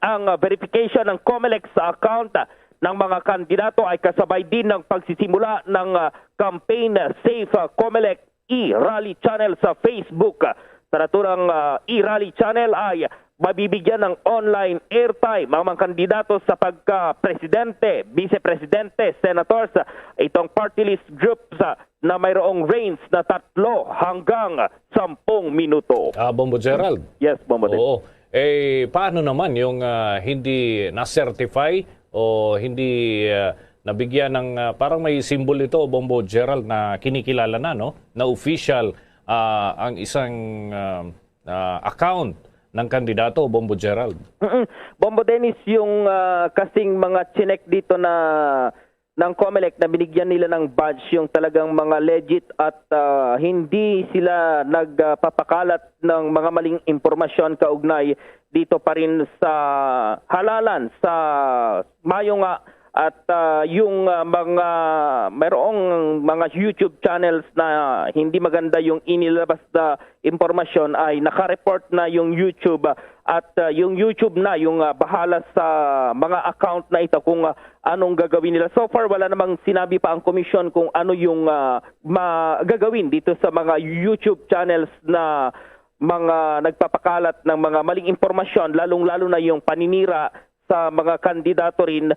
Speaker 15: Ang verification ng COMELEC sa account ng mga kandidato ay kasabay din ng pagsisimula ng campaign Safe COMELEC e-rally channel sa Facebook. Sa naturang e-rally channel ay mabibigyan ng online airtime ang mga kandidato sa pagka-presidente, vice-presidente, senators, itong party list groups na mayroong range na 3 hanggang 10 minuto.
Speaker 9: Bombo Gerald.
Speaker 15: Yes, Bombo.
Speaker 9: Oo. Paano naman yung hindi na-certify o hindi nabigyan ng parang may symbol ito, Bombo Gerald, na kinikilala na, no? Na official ang isang account ng kandidato, Bombo Gerald.
Speaker 15: Bombo Dennis, yung kasing mga chinek dito na ng COMELEC na binigyan nila ng badge yung talagang mga legit at hindi sila nagpapakalat ng mga maling impormasyon kaugnay dito pa rin sa halalan sa Mayo nga. At yung mga mayroong mga YouTube channels na hindi maganda yung inilabas na impormasyon ay naka-report na yung YouTube at yung YouTube na yung bahala sa mga account na ito kung anong gagawin nila. So far wala namang sinabi pa ang komisyon kung ano yung gagawin dito sa mga YouTube channels na mga nagpapakalat ng mga maling impormasyon, lalong-lalo na yung paninira sa mga kandidato rin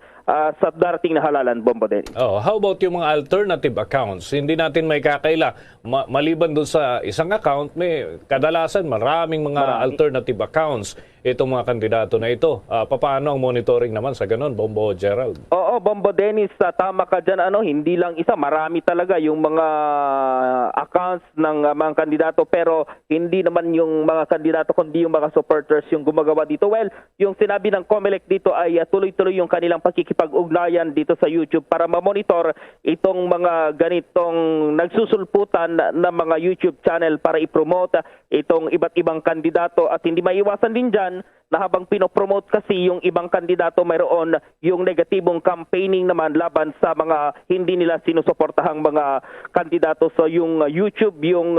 Speaker 15: sa darating na halalan, Bombo Dennis.
Speaker 9: How about yung mga alternative accounts? Hindi natin may kakaila. Maliban doon sa isang account, may kadalasan maraming mga alternative accounts itong mga kandidato na ito. Paano ang monitoring naman sa ganun, Bombo Gerald?
Speaker 15: Oo, Bombo Dennis, tama ka dyan. Hindi lang isa, marami talaga yung mga accounts ng mga kandidato, pero hindi naman yung mga kandidato kundi yung mga supporters yung gumagawa dito. Well, yung sinabi ng COMELEC dito ay tuloy-tuloy yung kanilang pakikipag-ugnayan dito sa YouTube para ma-monitor itong mga ganitong nagsusulputan na mga YouTube channel para i-promote itong iba't ibang kandidato. At hindi maiwasan din dyan na habang pinopromote kasi yung ibang kandidato, mayroon yung negatibong campaigning naman laban sa mga hindi nila sinusuportahang mga kandidato. So yung YouTube, yung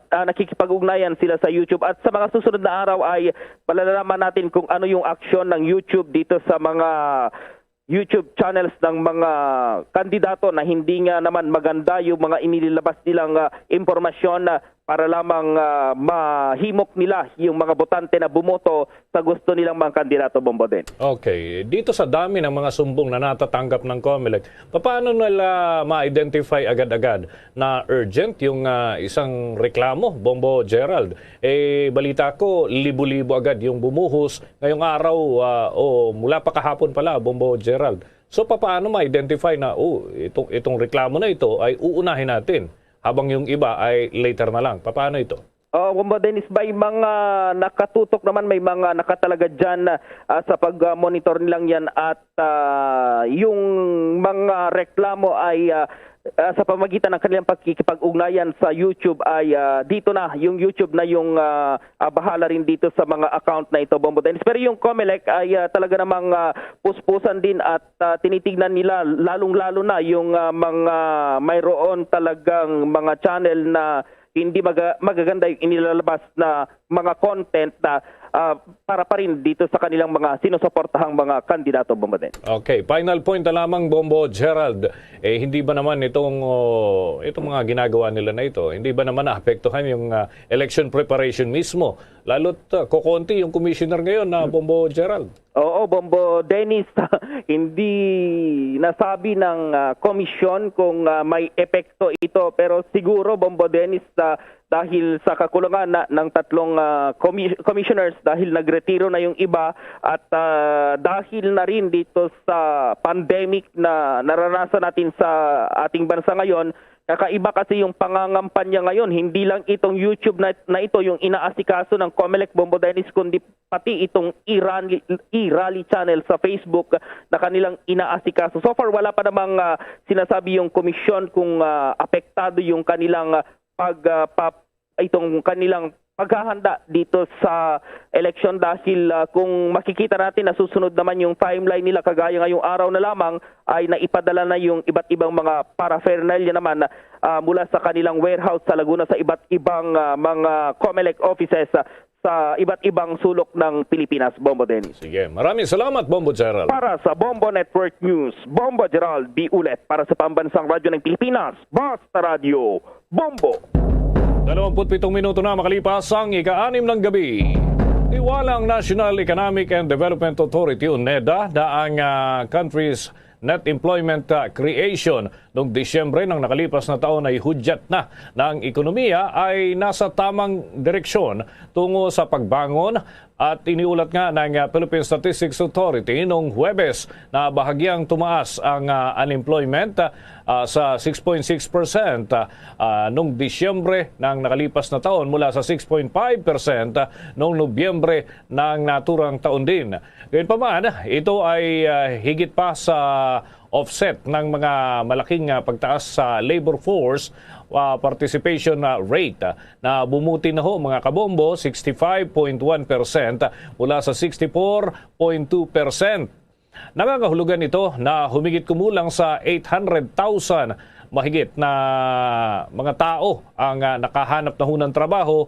Speaker 15: nakikipag-ugnayan sila sa YouTube. At sa mga susunod na araw ay palalaman natin kung ano yung aksyon ng YouTube dito sa mga YouTube channels ng mga kandidato na hindi nga naman maganda yung mga inilabas nilang impormasyon para lamang mahimok nila yung mga botante na bumoto sa gusto nilang mga kandidato, Bombo din.
Speaker 9: Okay. Dito sa dami ng mga sumbong na natatanggap ng COMELEC, paano nila ma-identify agad-agad na urgent yung isang reklamo, Bombo Gerald? Balita ko, libo-libo agad yung bumuhos ngayong araw o mula pa kahapon pala, Bombo Gerald. So paano ma-identify na itong reklamo na ito ay uunahin natin habang yung iba ay later na lang? Paano ito?
Speaker 15: Bombo Dennis, may mga nakatutok naman, may mga nakatalaga dyan sa pag-monitor nilang yan at yung mga reklamo ay sa pamagitan ng kanilang pagkikipag-ugnayan sa YouTube ay dito na, yung YouTube na yung bahala rin dito sa mga account na ito, Bombo Dennis. Pero yung COMELEC ay talaga namang puspusan din at tinitignan nila lalong-lalo na yung mga mayroon talagang mga channel na hindi magaganda yung inilalabas na mga content na para pa rin dito sa kanilang mga sinusuportahang mga kandidato, Bombo din.
Speaker 9: Okay, final point na lamang, Bombo Gerald. Hindi ba naman itong mga ginagawa nila na ito, hindi ba naman naapektuhan yung election preparation mismo? Lalo't kokonti yung commissioner ngayon na Bombo Gerald.
Speaker 15: Oo, Bombo Dennis, hindi nasabi ng komisyon kung may epekto ito, pero siguro, Bombo Dennis, dahil sa kakulangan ng tatlong commissioners, dahil nagretiro na yung iba at dahil na rin dito sa pandemic na naranasan natin sa ating bansa ngayon, kakaiba kasi yung pangangampanya ngayon. Hindi lang itong YouTube na ito yung inaasikaso ng COMELEC, Bombo Dennis, kundi pati itong e-rally channel sa Facebook na kanilang inaasikaso. So far, wala pa namang sinasabi yung komisyon kung apektado yung kanilang itong kanilang paghahanda dito sa election dahil kung makikita natin na susunod naman yung timeline nila kagaya ngayong araw na lamang ay naipadala na yung iba't ibang mga paraphernalia naman mula sa kanilang warehouse sa Laguna sa iba't ibang mga COMELEC offices sa iba't ibang sulok ng Pilipinas, Bombo Dennis.
Speaker 9: Sige, maraming salamat, Bombo Gerald.
Speaker 15: Para sa Bombo Network News, Bombo Gerald B. Ulet. Para sa Pambansang Radyo ng Pilipinas, Basta Radio, Bombo.
Speaker 9: 27 minuto na makalipas ang ika-6 ng gabi. Tiwalang National Economic and Development Authority o NEDA na ang country's net employment creation noong Disyembre ng nakalipas na taon ay hudyat na ang ekonomiya ay nasa tamang direksyon tungo sa pagbangon at iniulat nga ng Philippine Statistics Authority noong Huwebes na bahagyang tumaas ang unemployment sa 6.6% noong Disyembre ng nakalipas na taon mula sa 6.5% noong Nobyembre ng naturang taon din. Gayunpaman, ito ay higit pa sa offset ng mga malaking pagtaas sa labor force participation rate na bumuti na ho mga kabombo 65.1% mula sa 64.2%. Nangangahulugan ito na humigit kumulang sa 800,000 mahigit na mga tao ang nakahanap na ho ng trabaho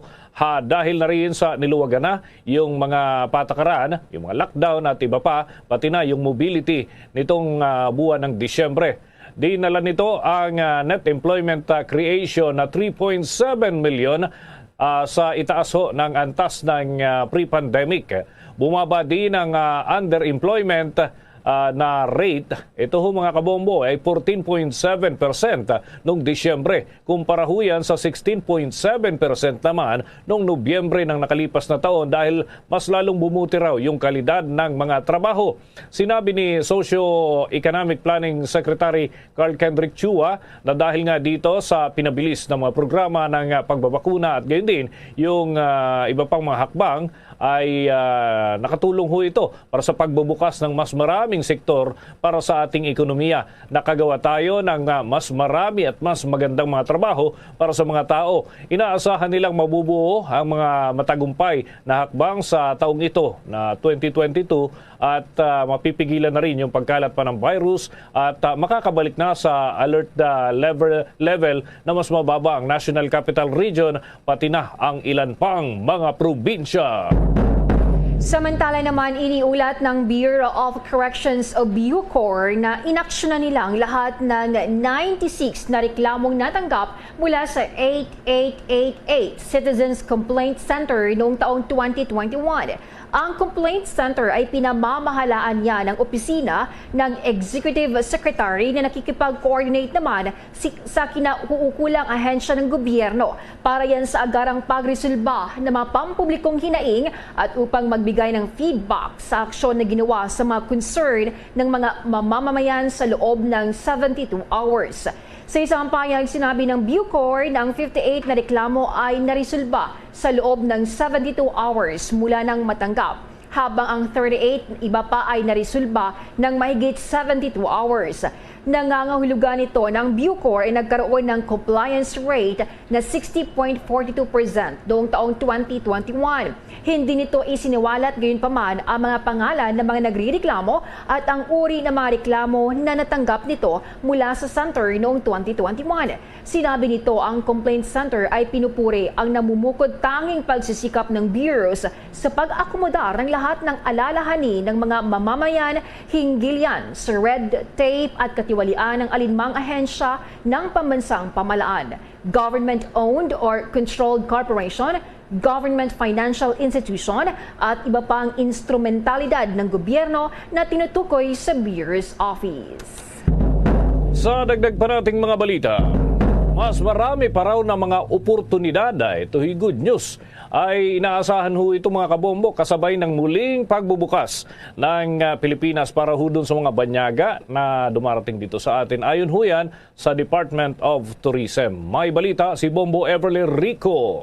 Speaker 9: dahil na rin sa niluwagan na yung mga patakaran, yung mga lockdown at iba pa, pati na yung mobility nitong buwan ng Disyembre. Dinala nito ang net employment creation na 3.7 million sa itaas ho ng antas ng pre-pandemic. Bumaba din ang underemployment na rate, ito ho mga kabombo ay 14.7% noong Disyembre. Kumpara ho yan sa 16.7% naman noong Nobyembre ng nakalipas na taon dahil mas lalong bumuti raw yung kalidad ng mga trabaho. Sinabi ni Socio-Economic Planning Secretary Carl Kendrick Chua na dahil nga dito sa pinabilis ng mga programa ng pagbabakuna at gayon din yung iba pang mga hakbang ay nakatulong ho ito para sa pagbubukas ng mas maraming sektor para sa ating ekonomiya. Nakagawa tayo ng mas marami at mas magandang mga trabaho para sa mga tao. Inaasahan nilang mabubuo ang mga matagumpay na hakbang sa taong ito na 2022 at mapipigilan na rin yung pagkalat pa ng virus at makakabalik na sa alert level na mas mababa ang National Capital Region pati na ang ilan pang mga probinsya.
Speaker 7: Samantala naman, iniulat ng Bureau of Corrections o Bucor na inaksyonan nilang lahat ng 96 na reklamong natanggap mula sa 8888 Citizens Complaint Center noong taong 2021. Ang Complaint Center ay pinamamahalaan niya ng opisina ng Executive Secretary na nakikipag-coordinate naman sa kinauukulang ahensya ng gobyerno para yan sa agarang pagresolba ng mga pampublikong hinaing at upang magbigay ng feedback sa aksyon na ginawa sa mga concern ng mga mamamayan sa loob ng 72 hours. Sa isang payag, sinabi ng Bucor na ang 58 na reklamo ay naresolba sa loob ng 72 hours mula nang matanggap, habang ang 38 iba pa ay naresolba ng mahigit 72 hours. Nangangahulugan ito ng Bucor ay nagkaroon ng compliance rate na 60.42% noong taong 2021. Hindi nito isiniwalat gayon pa man ang mga pangalan ng mga nagrireklamo at ang uri ng mga reklamo na natanggap nito mula sa center noong 2021. Sinabi nito ang complaint center ay pinupuri ang namumukod tanging pagsisikap ng bureaus sa pag-akomodar ng lahat ng alalahanin ng mga mamamayan hinggil yan sa red tape at katiwalian ng alinmang ahensya ng pambansang pamalaan, government-owned or controlled corporation, government financial institution at iba pang instrumentalidad ng gobyerno na tinutukoy sa Bureau's office.
Speaker 9: Sa dagdag pa nating mga balita, mas marami pa raw na mga oportunidad, ito ay good news, ay inaasahan ho ito mga kabombo kasabay ng muling pagbubukas ng Pilipinas para ho dun sa mga banyaga na dumarating dito sa atin. Ayon ho yan sa Department of Tourism. May balita si Bombo Everly Rico.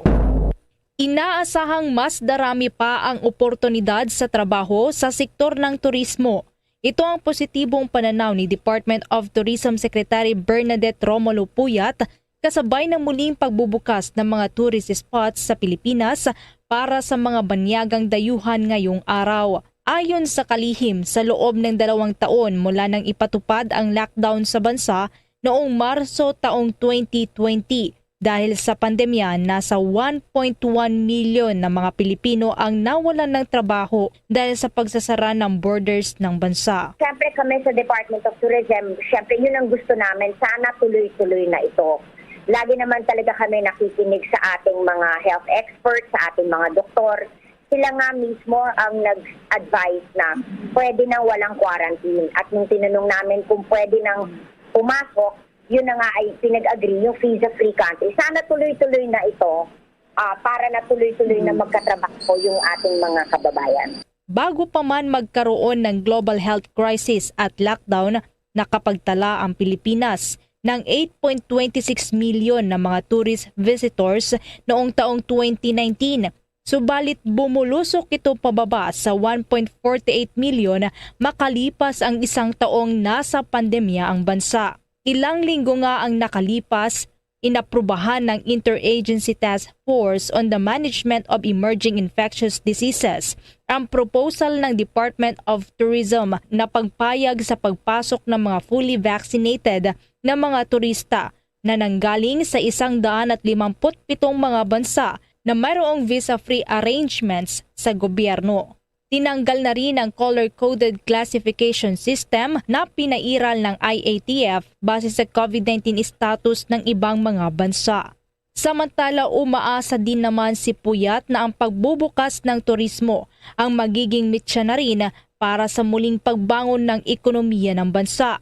Speaker 16: Inaasahang mas darami pa ang oportunidad sa trabaho sa sektor ng turismo. Ito ang positibong pananaw ni Department of Tourism Secretary Bernadette Romulo Puyat kasabay ng muling pagbubukas ng mga tourist spots sa Pilipinas para sa mga banyagang dayuhan ngayong araw. Ayon sa kalihim, sa loob ng 2 taon mula nang ipatupad ang lockdown sa bansa noong Marso taong 2020, dahil sa pandemya, nasa 1.1 milyon na mga Pilipino ang nawalan ng trabaho dahil sa pagsasara ng borders ng bansa.
Speaker 17: Siyempre kami sa Department of Tourism, siyempre yun ang gusto namin, sana tuloy-tuloy na ito. Lagi naman talaga kami nakikinig sa ating mga health experts, sa ating mga doktor. Sila nga mismo ang nag-advise na pwede na walang quarantine. At nung tinanong namin kung pwede nang pumasok, yun na nga ay pinag-agree yung visa-free country. Sana tuloy-tuloy na ito para na tuloy-tuloy na magkatrabaho yung ating mga kababayan.
Speaker 16: Bago pa man magkaroon ng global health crisis at lockdown, nakapagtala ang Pilipinas ng 8.26 milyon na mga tourist visitors noong taong 2019. Subalit bumulusok ito pababa sa 1.48 milyon makalipas ang isang taong nasa pandemya ang bansa. Ilang linggo nga ang nakalipas, inaprubahan ng Interagency Task Force on the Management of Emerging Infectious Diseases ang proposal ng Department of Tourism na pagpayag sa pagpasok ng mga fully vaccinated na mga turista na nanggaling sa 157 mga bansa na mayroong visa-free arrangements sa gobyerno. Tinanggal na rin ang color-coded classification system na pinairal ng IATF base sa COVID-19 status ng ibang mga bansa. Samantala, umaasa din naman si Puyat na ang pagbubukas ng turismo ang magiging mitya na rin para sa muling pagbangon ng ekonomiya ng bansa.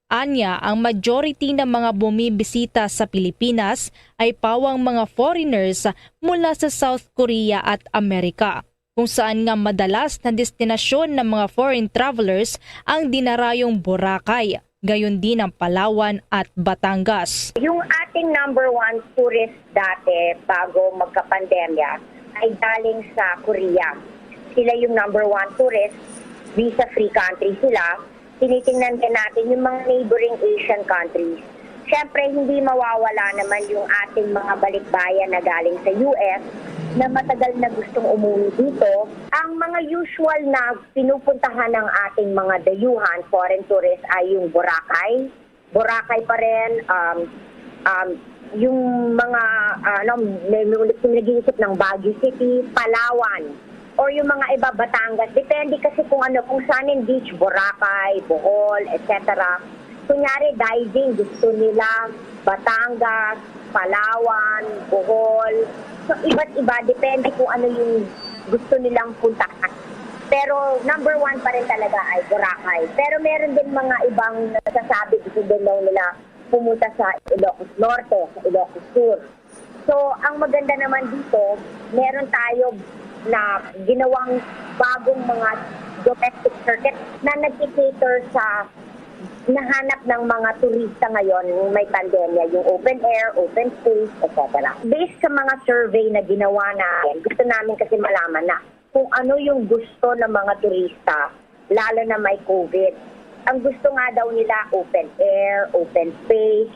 Speaker 16: Anya, ang majority ng mga bumibisita sa Pilipinas ay pawang mga foreigners mula sa South Korea at Amerika, kung saan nga madalas na destinasyon ng mga foreign travelers ang dinarayong Boracay, gayon din ang Palawan at Batangas.
Speaker 17: Yung ating number one tourist dati bago magka-pandemya ay galing sa Korea. Sila yung number one tourist, visa-free country sila. Tinitingnan din natin yung mga neighboring Asian countries. Siyempre, hindi mawawala naman yung ating mga balikbayan na galing sa US na matagal na gustong umuwi dito. Ang mga usual na pinupuntahan ng ating mga dayuhan, foreign tourists, ay yung Boracay. Boracay pa rin, yung mga, may nag-iisip ng Baguio City, Palawan, or yung mga iba, Batangas. Depende kasi kung saan yung beach, Boracay, Bohol, etc. Kunyari, diving, gusto nila, Batangas, Palawan, Bohol. So, iba't iba, depende kung ano yung gusto nilang puntahan. Pero number one pa rin talaga ay Boracay. Pero meron din mga ibang nasasabi gusto din daw nila pumunta sa Ilocos Norte, sa Ilocos Sur. So, ang maganda naman dito, meron tayo na ginawang bagong mga domestic circuit na nag-cater sa nahanap ng mga turista ngayon may pandemya, yung open air, open space, etc. Based sa mga survey na ginawa natin, gusto namin kasi malaman na kung ano yung gusto ng mga turista, lalo na may COVID. Ang gusto nga daw nila, open air, open space.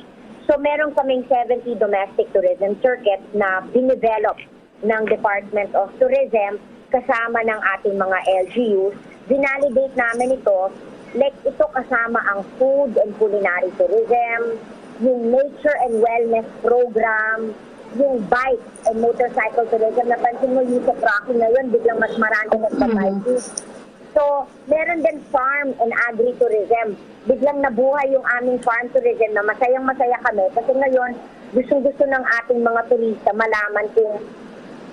Speaker 17: So meron kaming 70 domestic tourism circuits na binidevelop ng Department of Tourism kasama ng ating mga LGUs. Dinalidate namin ito, like ito kasama ang food and culinary tourism, yung nature and wellness program, yung bike and motorcycle tourism. Napansin mo yung sa tracking ngayon, biglang mas marami nagpa-bike. So, meron din farm and agri-tourism. Biglang nabuhay yung aming farm tourism na masayang-masaya kami kasi ngayon, gustong-gusto ng ating mga turista malaman kung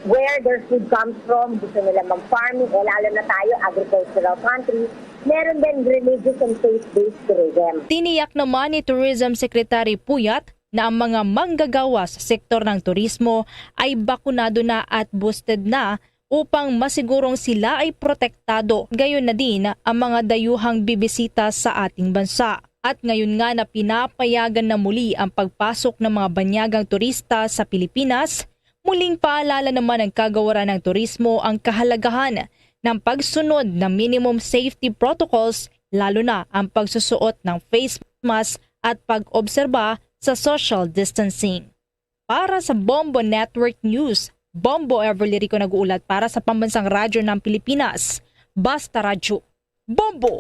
Speaker 17: where their food comes from, gusto nila mag-farming, lalo na tayo, agricultural country. Meron din religious and faith-based tourism.
Speaker 16: Tiniyak naman ni Tourism Secretary Puyat na ang mga manggagawa sa sektor ng turismo ay bakunado na at boosted na upang masigurong sila ay protektado. Gayon na din ang mga dayuhang bibisita sa ating bansa. At ngayon nga na pinapayagan na muli ang pagpasok ng mga banyagang turista sa Pilipinas, muling paalala naman ng kagawaran ng turismo ang kahalagahan ng pagsunod ng minimum safety protocols, lalo na ang pagsusuot ng face mask at pag-obserba sa social distancing. Para sa Bombo Network News, Bombo Everly Rico nag-uulat para sa Pambansang Radyo ng Pilipinas, Basta Radyo. Bombo!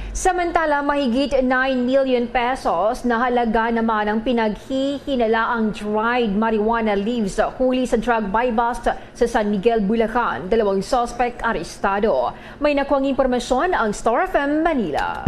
Speaker 7: Samantala, mahigit 9 million pesos na halaga naman ang pinaghihinalaang dried marijuana leaves huli sa drug buy-bust sa San Miguel, Bulacan. 2 suspect arestado. May nakuhang impormasyon ang Star FM Manila.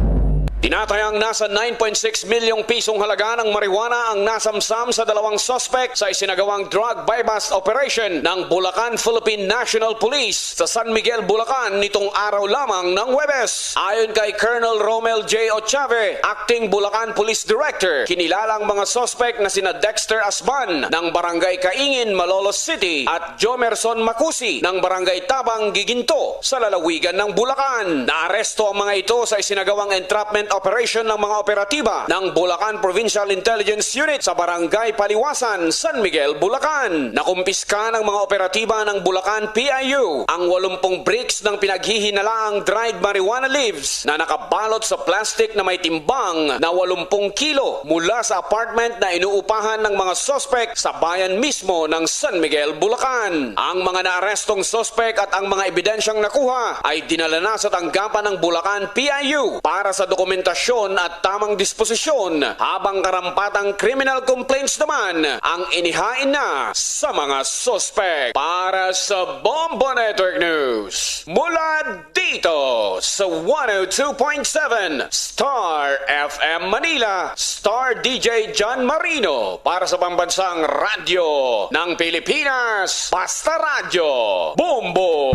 Speaker 18: Tinatayang nasa 9.6 milyong pisong halaga ng marijuana ang nasamsam sa 2 suspect sa isinagawang drug buy-bust operation ng Bulacan Philippine National Police sa San Miguel, Bulacan nitong araw lamang ng Huwebes. Ayon kay Colonel Romel J. Ochave, Acting Bulacan Police Director, kinilalang mga suspect na sina Dexter Asban ng Barangay Kaingin, Malolos City at Jomerson Makusi ng Barangay Tabang, Giginto sa lalawigan ng Bulacan. Naaresto ang mga ito sa isinagawang entrapment operation ng mga operatiba ng Bulacan Provincial Intelligence Unit sa Barangay Paliwasan, San Miguel, Bulacan. Nakumpiska ng mga operatiba ng Bulacan PIU ang 80 bricks ng pinaghihinalaang dried marijuana leaves na nakabalot sa plastic na may timbang na 80 kilo mula sa apartment na inuupahan ng mga sospek sa bayan mismo ng San Miguel, Bulacan. Ang mga naarestong sospek at ang mga ebidensyang nakuha ay dinala na sa tanggapan ng Bulacan PIU para sa dokumentasyon at tamang disposisyon, habang karampatang criminal complaints naman ang inihain na sa mga sospek. Para sa Bombo Network News, mula dito sa 102.7 Star FM Manila, Star DJ John Marino para sa pambansang radyo ng Pilipinas, Basta Radio, Bombo!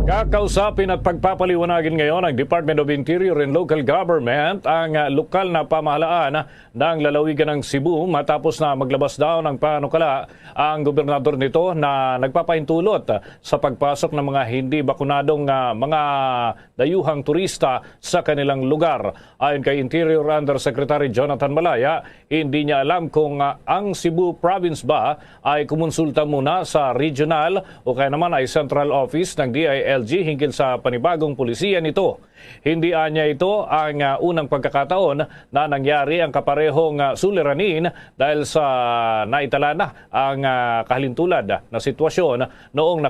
Speaker 9: Kakausapin at pagpapaliwanagin ngayon ng Department of Interior and Local Government ang lokal na pamahalaan ng lalawigan ng Cebu matapos na maglabas daw ng panukala ang gobernador nito na nagpapahintulot sa pagpasok ng mga hindi bakunadong mga dayuhang turista sa kanilang lugar. Ayon kay Interior Undersecretary Jonathan Malaya, hindi niya alam kung ang Cebu Province ba ay kumonsulta muna sa regional o kaya naman ay central office ng DILG hinggil sa panibagong pulisiya nito. Hindi anya ito ang unang pagkakataon na nangyari ang kaparehong suliranin dahil sa naitala na ang kahalintulad na sitwasyon noong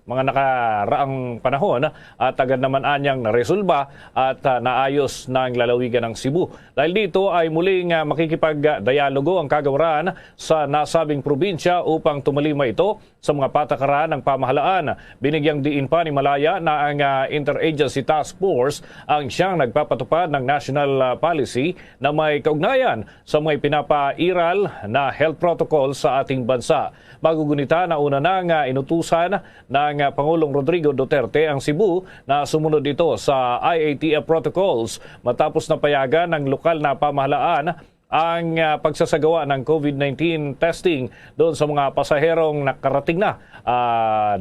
Speaker 9: mga nakaraang panahon at agad naman anyang naresolba at naayos ng lalawigan ng Cebu. Dahil dito ay muling makikipagdialogo ang kagawaran sa nasabing probinsya upang tumalima ito sa mga patakaran ng pamahalaan. Binigyang diin pa ni Malaya na ang Interagency Task Force ang siyang nagpapatupad ng national policy na may kaugnayan sa mga pinapairal na health protocol sa ating bansa. Magugunita na una nang inutusan ng Pangulong Rodrigo Duterte ang Cebu na sumunod ito sa IATF protocols matapos na payagan ng lokal na pamahalaan ang pagsasagawa ng COVID-19 testing doon sa mga pasaherong nakarating na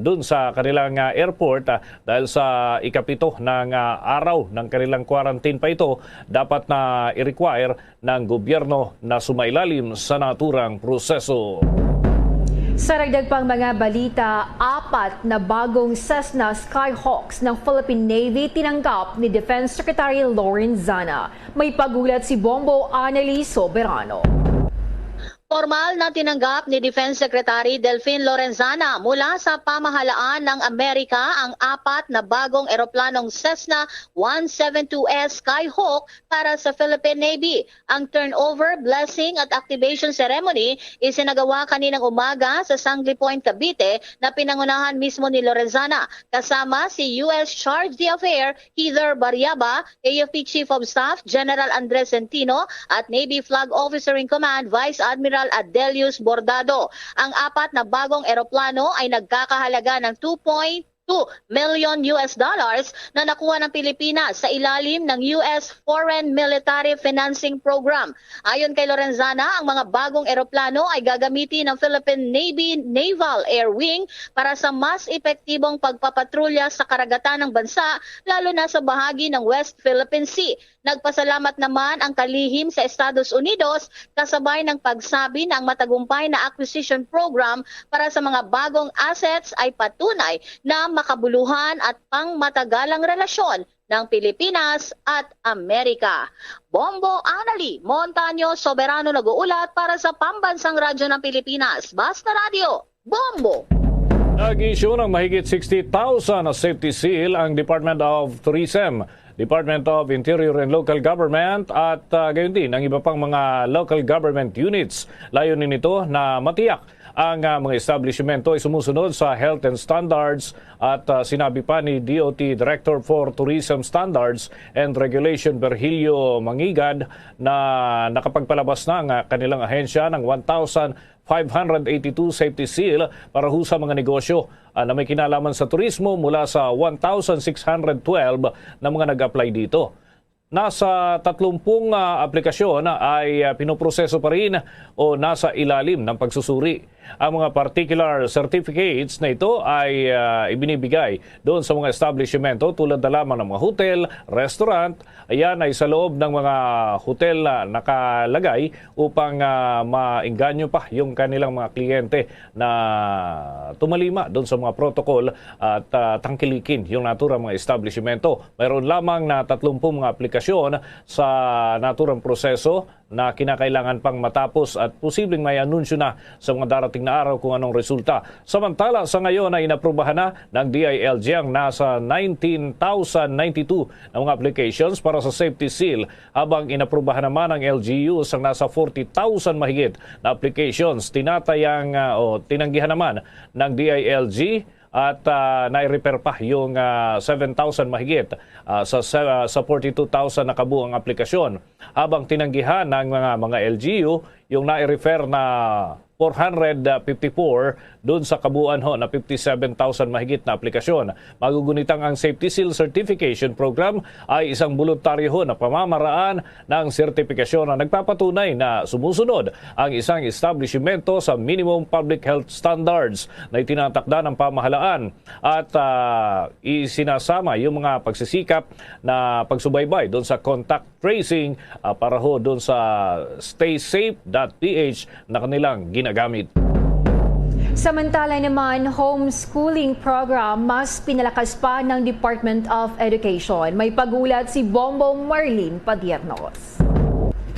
Speaker 9: doon sa kanilang airport dahil sa ikapito ng araw ng kanilang quarantine pa ito, dapat na i-require ng gobyerno na sumailalim sa naturang proseso.
Speaker 7: Sa dagdag pang mga balita, 4 na bagong Cessna Skyhawks ng Philippine Navy tinanggap ni Defense Secretary Lorenzana. May pagulat si Bombo Annalise Soberano.
Speaker 19: Formal na tinanggap ni Defense Secretary Delfin Lorenzana mula sa pamahalaan ng Amerika ang 4 na bagong eroplanong Cessna 172S Skyhawk para sa Philippine Navy. Ang turnover, blessing at activation ceremony isinagawa kaninang umaga sa Sangley Point, Cavite na pinangunahan mismo ni Lorenzana. Kasama si U.S. Charge d'Affaires Heather Bariaba, AFP Chief of Staff General Andres Centino at Navy Flag Officer in Command Vice Admiral Adelius Bordado. Ang 4 na bagong eroplano ay nagkakahalaga ng $2.2 million na nakuha ng Pilipinas sa ilalim ng US Foreign Military Financing Program. Ayon kay Lorenzana, ang mga bagong eroplano ay gagamitin ng Philippine Navy Naval Air Wing para sa mas epektibong pagpapatrolya sa karagatan ng bansa, lalo na sa bahagi ng West Philippine Sea. Nagpasalamat naman ang kalihim sa Estados Unidos kasabay ng pagsabi na ang matagumpay na acquisition program para sa mga bagong assets ay patunay na makabuluhan at pangmatagalang relasyon ng Pilipinas at Amerika. Bombo Anali Montaño Soberano nag-uulat para sa Pambansang Radyo ng Pilipinas. Basta Radio, Bombo!
Speaker 9: Nag-issue ng mahigit 60,000 na safety seal ang Department of Tourism, Department of Interior and Local Government at gayon din ang iba pang mga local government units. Layunin nito na matiyak ang mga establishmento ay sumusunod sa health and standards at sinabi pa ni DOT Director for Tourism Standards and Regulation Virgilio Mangigad na nakapagpalabas na ang kanilang ahensya ng 1,582 safety seal para ho sa mga negosyo na may kinalaman sa turismo mula sa 1,612 na mga nag-apply dito. Nasa 30 aplikasyon ay pinoproseso pa rin o nasa ilalim ng pagsusuri. Ang mga particular certificates na ito ay ibinibigay doon sa mga establishmento tulad na lamang ng mga hotel, restaurant. Ayan ay sa loob ng mga hotel na nakalagay upang maingganyo pa yung kanilang mga kliyente na tumalima doon sa mga protocol at tangkilikin yung naturang mga establishmento. Mayroon lamang na 30 mga aplikasyon sa naturang proseso na kinakailangan pang matapos at posibleng may anunsyo na sa mga darating na araw kung anong resulta. Samantala, sa ngayon ay inaprubahan na ng DILG ang nasa 19,092 na mga applications para sa safety seal, habang inaprubahan naman ng LGUs ang nasa 40,000 mahigit na applications. Tinatayang o tinanggihan naman ng DILG at nai-repair pa yung 7,000 mahigit sa 42,000 na kabuang aplikasyon, habang tinanggihan ng mga LGU yung nai-refer na 454 doon sa kabuuan na 57,000 mahigit na aplikasyon. Magugunitang ang Safety Seal Certification Program ay isang voluntaryo na pamamaraan ng sertifikasyon na nagpapatunay na sumusunod ang isang establishmento sa minimum public health standards na itinatakda ng pamahalaan, at isinasama yung mga pagsisikap na pagsubaybay doon sa contact tracing para doon sa staysafe.ph na kanilang ginagamit.
Speaker 7: Samantala naman, homeschooling program mas pinalakas pa ng Department of Education. May pagulat si Bombo Marlene Padiernos.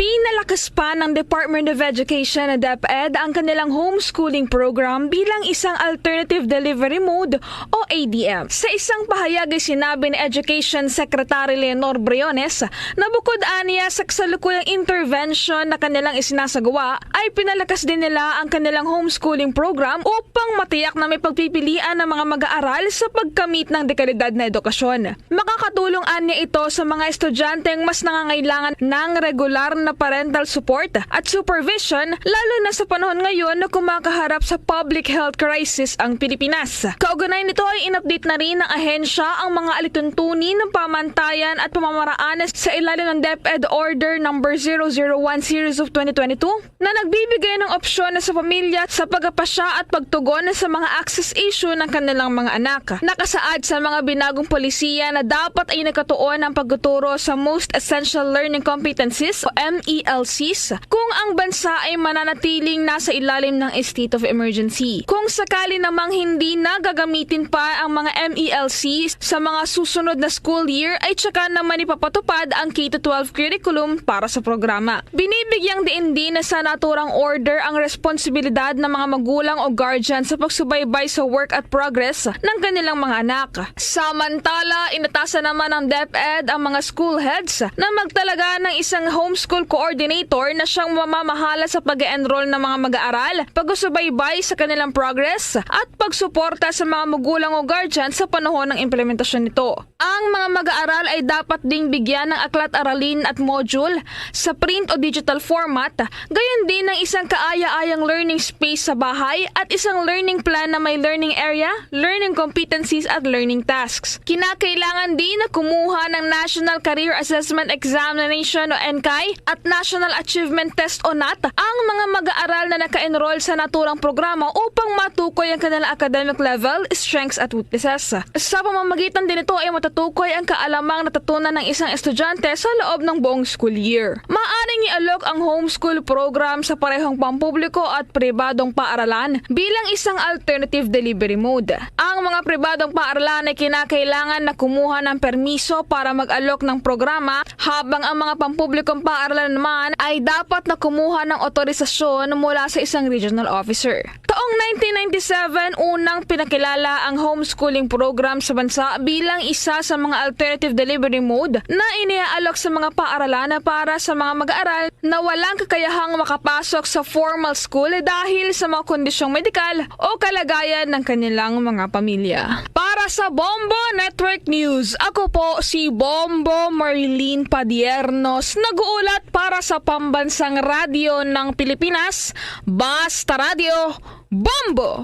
Speaker 20: Pinalakas pa ng Department of Education na DepEd ang kanilang homeschooling program bilang isang alternative delivery mode o ADM. Sa isang pahayag ay sinabi ni Education Secretary Leonor Briones na bukod aniya sa kasalukuyang intervention na kanilang isinasagawa, ay pinalakas din nila ang kanilang homeschooling program upang matiyak na may pagpipilian ng mga mag-aaral sa pagkamit ng dekalidad na edukasyon. Makakatulong aniya ito sa mga estudyanteng mas nangangailangan ng regular na parental support at supervision, lalo na sa panahon ngayon na kumakaharap sa public health crisis ang Pilipinas. Kaugnay nito ay in-update na rin ng ahensya ang mga alituntunin ng pamantayan at pamamaraan sa ilalim ng DepEd Order No. 001 Series of 2022 na nagbibigay ng opsyon sa pamilya sa pagpapasya at pagtugon sa mga access issue ng kanilang mga anak. Nakasaad sa mga binagong polisiya na dapat ay nakatuon ang pagtuturo sa Most Essential Learning Competencies o MELCs kung ang bansa ay mananatiling nasa ilalim ng state of emergency. Kung sakali namang hindi nagagamitin pa ang mga MELCs sa mga susunod na school year, ay tsaka naman ipapatupad ang K-12 curriculum para sa programa. Binibigyang diin din na sa naturang order ang responsibilidad ng mga magulang o guardian sa pagsubaybay sa work at progress ng kanilang mga anak. Samantala, inatasan naman ng DepEd ang mga school heads na magtalaga ng isang homeschool coordinator na siyang mamamahala sa pag-enroll ng mga mag-aaral, pagsubaybay sa kanilang progress at pagsuporta sa mga magulang o guardian sa panahon ng implementasyon nito. Ang mga mag-aaral ay dapat ding bigyan ng aklat-aralin at module sa print o digital format, gayon din ng isang kaaya-ayang learning space sa bahay at isang learning plan na may learning area, learning competencies at learning tasks. Kinakailangan din na kumuha ng National Career Assessment Examination o NCAE at National Achievement Test o NAT ang mga mag-aaral na naka-enroll sa naturang programa upang matukoy ang kanilang academic level, strengths at weaknesses. Sa pamamagitan din ito ay matutukoy ang kaalamang natutunan ng isang estudyante sa loob ng buong school year. Maaring i-alok ang homeschool program sa parehong pampubliko at pribadong paaralan bilang isang alternative delivery mode. Ang mga pribadong paaralan ay kinakailangan na kumuha ng permiso para mag-alok ng programa, habang ang mga pampublikong paaralan naman ay dapat na kumuha ng otorisasyon mula sa isang regional officer. Taong 1997, unang pinakilala ang homeschooling program sa bansa bilang isa sa mga alternative delivery mode na iniaalok sa mga paaralan para sa mga mag-aaral na walang kakayahang makapasok sa formal school dahil sa mga kondisyong medikal o kalagayan ng kanilang mga pamilya. Para sa Bombo Network News, ako po si Bombo Marlene Padiernos, nag-uulat para sa Pambansang Radyo ng Pilipinas, Basta Radio, Bombo!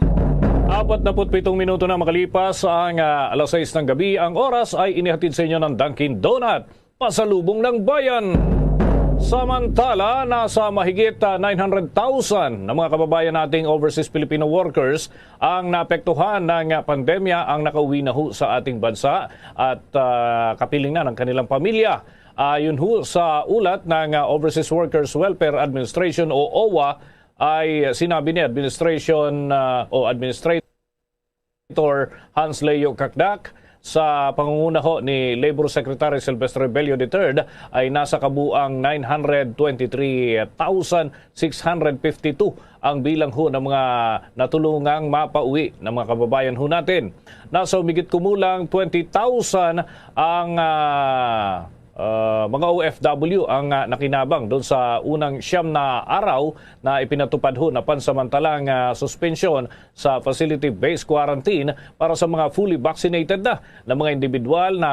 Speaker 9: 47 minuto na makalipas ang alas 6 ng gabi. Ang oras ay inihatid sa inyo ng Dunkin Donut, pasalubong ng bayan. Samantala, nasa mahigit 900,000 na mga kababayan nating overseas Filipino workers ang naapektuhan ng pandemya ang nakauwi na ho sa ating bansa at kapiling na ng kanilang pamilya. Ayon ho sa ulat ng Overseas Workers Welfare Administration o OWA ay sinabi ni Administrator Hans Leo Kakdak sa pangunguna ho ni Labor Secretary Silvestre Rebello III ay nasa kabuang 923,652 ang bilang ho ng mga natulungang mapauwi ng mga kababayan ho natin. Nasa humigit kumulang 20,000 ang mga OFW ang nakinabang doon sa unang 9 na araw na ipinatupad ho na pansamantalang suspensyon sa facility-based quarantine para sa mga fully vaccinated na mga individual na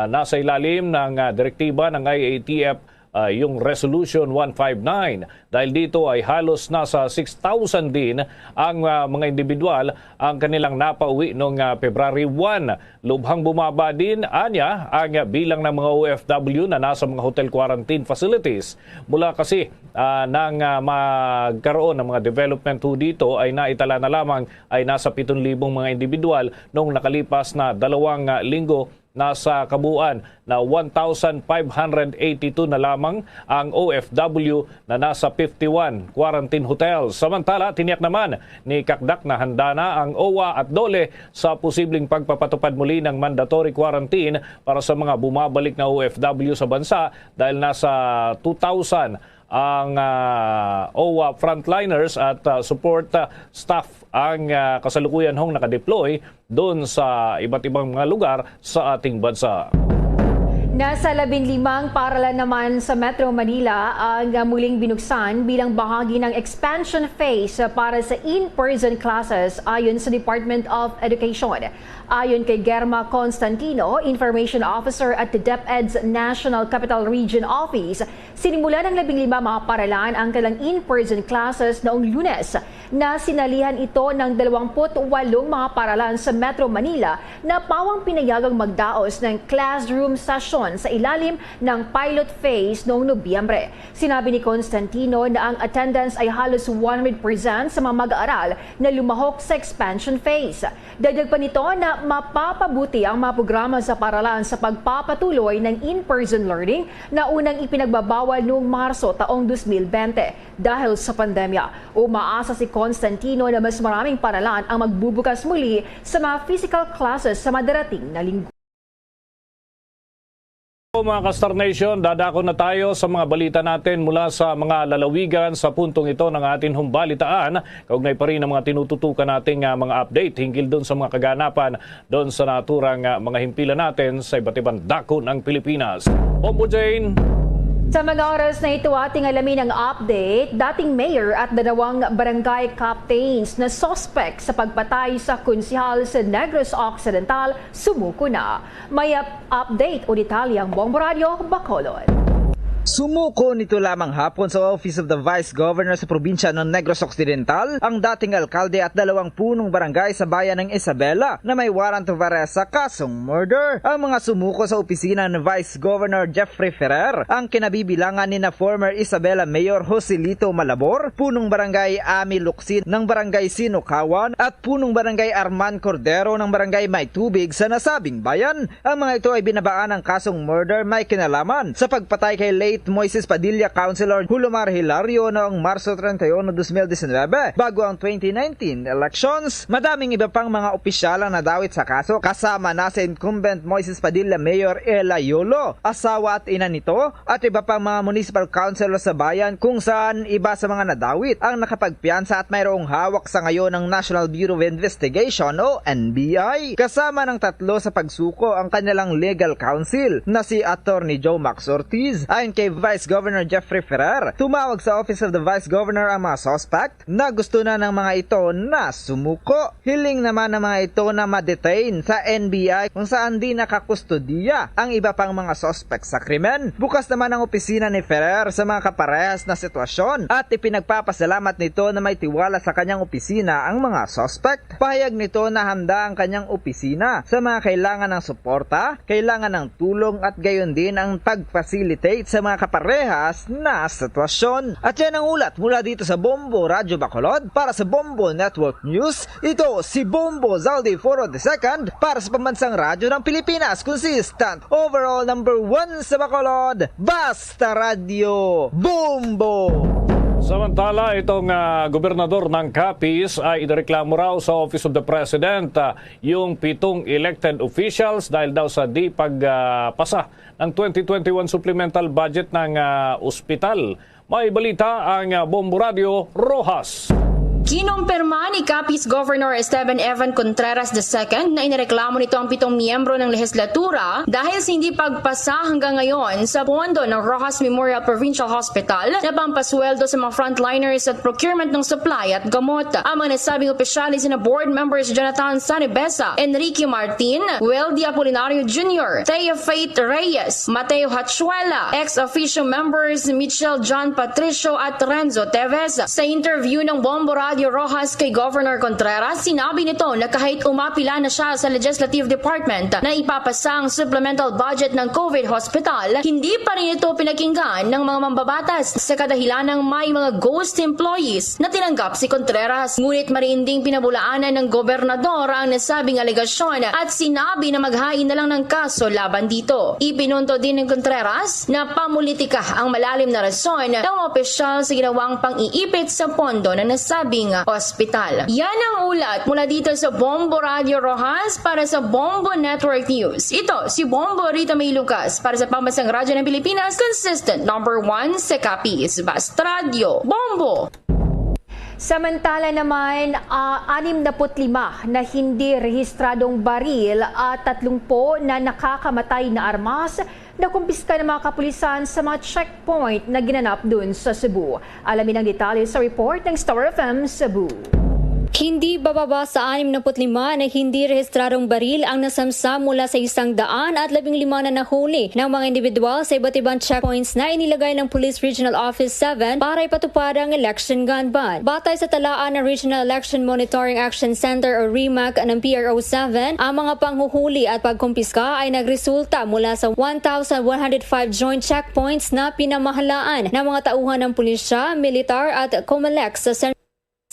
Speaker 9: nasa ilalim ng direktiba ng IATF, yung Resolution 159. Dahil dito ay halos nasa 6,000 din ang mga individual ang kanilang napauwi noong February 1. Lubhang bumaba din anya ang bilang ng mga OFW na nasa mga hotel quarantine facilities. Mula kasi nang magkaroon ng mga development ho dito ay naitala na lamang ay nasa 7,000 mga individual noong nakalipas na 2 linggo. Nasa kabuuan na 1,582 na lamang ang OFW na nasa 51 quarantine hotels. Samantala, tiniyak naman ni Kakdak na handa na ang OWA at DOLE sa posibleng pagpapatupad muli ng mandatory quarantine para sa mga bumabalik na OFW sa bansa dahil nasa 2,000 ang OWA frontliners at support staff ang kasalukuyan hong nakadeploy doon sa iba't ibang mga lugar sa ating bansa.
Speaker 7: Nasa 15 paaralan naman sa Metro Manila ang muling binuksan bilang bahagi ng expansion phase para sa in-person classes ayon sa Department of Education. Ayon kay Germa Constantino, Information Officer at the DepEd's National Capital Region Office, sinimula ng 15 mga paaralan ang kanilang in-person classes noong Lunes na sinalihan ito ng 28 mga paaralan sa Metro Manila na pawang pinayagang magdaos ng classroom session sa ilalim ng pilot phase noong Nobyembre. Sinabi ni Constantino na ang attendance ay halos 100% sa mga mag-aaral na lumahok sa expansion phase. Dagdag pa nito na mapapabuti ang mga programa sa paaralan sa pagpapatuloy ng in-person learning na unang ipinagbabawal noong Marso taong 2020 dahil sa pandemya. Umaasa si Constantino na mas maraming paaralan ang magbubukas muli sa mga physical classes sa madarating na linggo.
Speaker 9: Mga Ka-Star Nation, dadako na tayo sa mga balita natin mula sa mga lalawigan sa puntong ito ng ating humbalitaan. Kaugnay pa rin ang mga tinututukan nating mga update hinggil doon sa mga kaganapan doon sa naturang mga himpilan natin sa iba't ibang dako ng Pilipinas. Ombo Jane.
Speaker 7: Sa mga oras na ito ating alamin ang update, dating mayor at 2 barangay captains na suspect sa pagpatay sa konsihal sa Negros Occidental sumuko na. May update o detalye ang Bombo Radio, Bacolod.
Speaker 21: Sumuko nito lamang hapon sa Office of the Vice Governor sa probinsya ng Negros Occidental ang dating alkalde at 2 punong barangay sa bayan ng Isabela na may warrant of arrest sa kasong murder. Ang mga sumuko sa opisina ng Vice Governor Jeffrey Ferrer ang kinabibilangan ni na former Isabela Mayor Joselito Malabor, punong barangay Ami Luksin ng barangay Sinukawan at punong barangay Arman Cordero ng barangay May Tubig sa nasabing bayan. Ang mga ito ay binabaan ng kasong murder may kinalaman sa pagpatay kay late Moises Padilla Councilor Julomar Hilario noong Marso 31, 2019 bago ang 2019 elections. Madaming iba pang mga opisyal ang nadawit sa kaso kasama na si incumbent Moises Padilla Mayor Ella Yolo, asawa at ina nito at iba pang mga municipal councilor sa bayan kung saan iba sa mga nadawit ang nakapagpiyansa at mayroong hawak sa ngayon ng National Bureau of Investigation o NBI. Kasama ng 3 sa pagsuko ang kanilang legal counsel na si Attorney Joe Max Ortiz. Ayon kay Vice Governor Jeffrey Ferrer, tumawag sa Office of the Vice Governor ang mga suspect na gusto na ng mga ito na sumuko. Hiling naman ng mga ito na ma-detain sa NBI kung saan di nakakustodiya ang iba pang mga suspect sa krimen. Bukas naman ang opisina ni Ferrer sa mga kaparehas na sitwasyon at ipinagpapasalamat nito na may tiwala sa kanyang opisina ang mga suspect. Pahayag nito na handa ang kanyang opisina sa mga kailangan ng suporta, kailangan ng tulong at gayon din ang pag-facilitate sa mga mga kaparehas na sitwasyon. At yan ang ulat mula dito sa Bombo Radyo Bacolod. Para sa Bombo Network News, ito si Bombo Zaldi Foro II para sa Pambansang Radyo ng Pilipinas. Consistent overall number 1 sa Bacolod, Basta Radio Bombo!
Speaker 9: Samantala, itong gobernador ng Capiz ay inireklamo raw sa Office of the President yung 7 elected officials dahil daw sa di pagpasa ng 2021 supplemental budget ng ospital. May balita ang Bombo Radio Rojas.
Speaker 3: Kinumpirma ni Capiz Governor Esteban Evan Contreras II na inireklamo nito ang 7 miyembro ng lehislatura dahil sa hindi pagpasa hanggang ngayon sa pondo ng Rojas Memorial Provincial Hospital na pampasweldo sa mga frontliners at procurement ng supply at gamot. Ang mga nasabing opisyalis na board members Jonathan Sanibesa, Enrique Martin, Weldy Apolinario Jr., Thea Faith Reyes, Mateo Hachuela, ex-official members Michelle John Patricio at Renzo Tevez. Sa interview ng Bombo Radio Rojas kay Governor Contreras, sinabi nito na kahit umapila na siya sa Legislative Department na ipapasa ang supplemental budget ng COVID hospital, hindi pa rin ito pinakinggan ng mga mambabatas sa kadahilan ng may mga ghost employees na tinanggap si Contreras. Ngunit marinding pinabulaanan ng gobernador ang nasabing alegasyon at sinabi na maghain na lang ng kaso laban dito. Ipinunto din ng Contreras na pamulitika ang malalim na rason ng opisyal sa ginawang pang-iipit sa pondo na nasabing ospital. Yan ang ulat mula dito sa Bombo Radio Rojas para sa Bombo Network News. Ito si Bombo Rita May Lucas para sa Pambansang Radyo ng Pilipinas, consistent number 1 sa Capiz, Basta Radio Bombo.
Speaker 7: Samantala naman, 65 na hindi rehistradong baril at 30 na nakakamatay na armas na kumpiska ng mga kapulisan sa mga checkpoint na ginanap dun sa Cebu. Alamin ang detalye sa report ng Star FM Cebu.
Speaker 22: Hindi bababa sa 65 na hindi rehistradong baril ang nasamsam mula sa 115 na nahuli ng mga individual sa iba't ibang checkpoints na inilagay ng Police Regional Office 7 para ipatupad ang election gun ban. Batay sa talaan ng Regional Election Monitoring Action Center o REMAC ng PRO 7, ang mga panghuhuli at pagkumpiska ay nagresulta mula sa 1,105 joint checkpoints na pinamahalaan ng mga tauhan ng pulisya, militar at COMELEC sa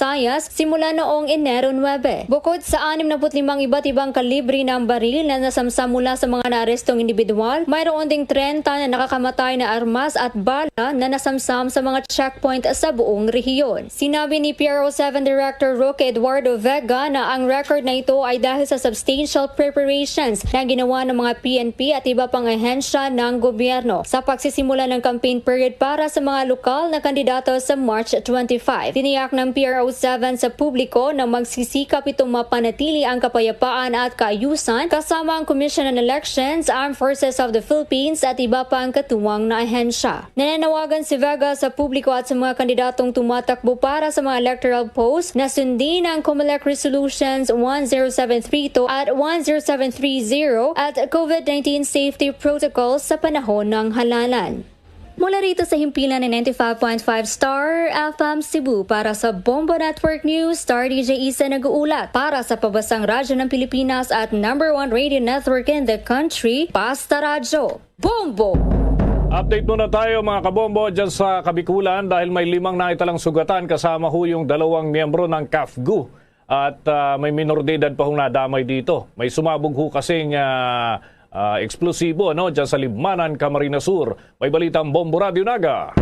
Speaker 22: Visayas simula noong Enero 9. Bukod sa 65 iba't ibang kalibre ng baril na nasamsam mula sa mga naarestong individual, mayroon ding 30 na nakakamatay na armas at bala na nasamsam sa mga checkpoint sa buong rehiyon. Sinabi ni PRO 7 Director Roque Eduardo Vega na ang record na ito ay dahil sa substantial preparations na ginawa ng mga PNP at iba pang ahensya ng gobyerno sa pagsisimula ng campaign period para sa mga lokal na kandidato sa March 25. Tiniyak ng PRO 7 sa publiko na magsisikap itong mapanatili ang kapayapaan at kaayusan kasama ang Commission on Elections, Armed Forces of the Philippines at iba pang katuwang na ahensya. Nananawagan si Vega sa publiko at sa mga kandidatong tumatakbo para sa mga electoral posts na sundin ang COMELEC Resolutions 10732 at 10730 at COVID-19 safety protocols sa panahon ng halalan. Mula rito sa himpilan ng 95.5 Star FM Cebu para sa Bombo Network News, Star DJ Isa nag-uulat para sa Pabasang Radyo ng Pilipinas at number 1 radio network in the country, Basta Radio Bombo!
Speaker 9: Update muna tayo mga kabombo dyan sa Kabikulan dahil may 5 naitalang sugatan kasama ho yung 2 miyembro ng CAFGU at may minor de edad pa hong nadamay dito. May sumabog ho kasing eksplosibo dyan sa Libmanan, Camarines Sur. May balitang Bombo Radio Naga.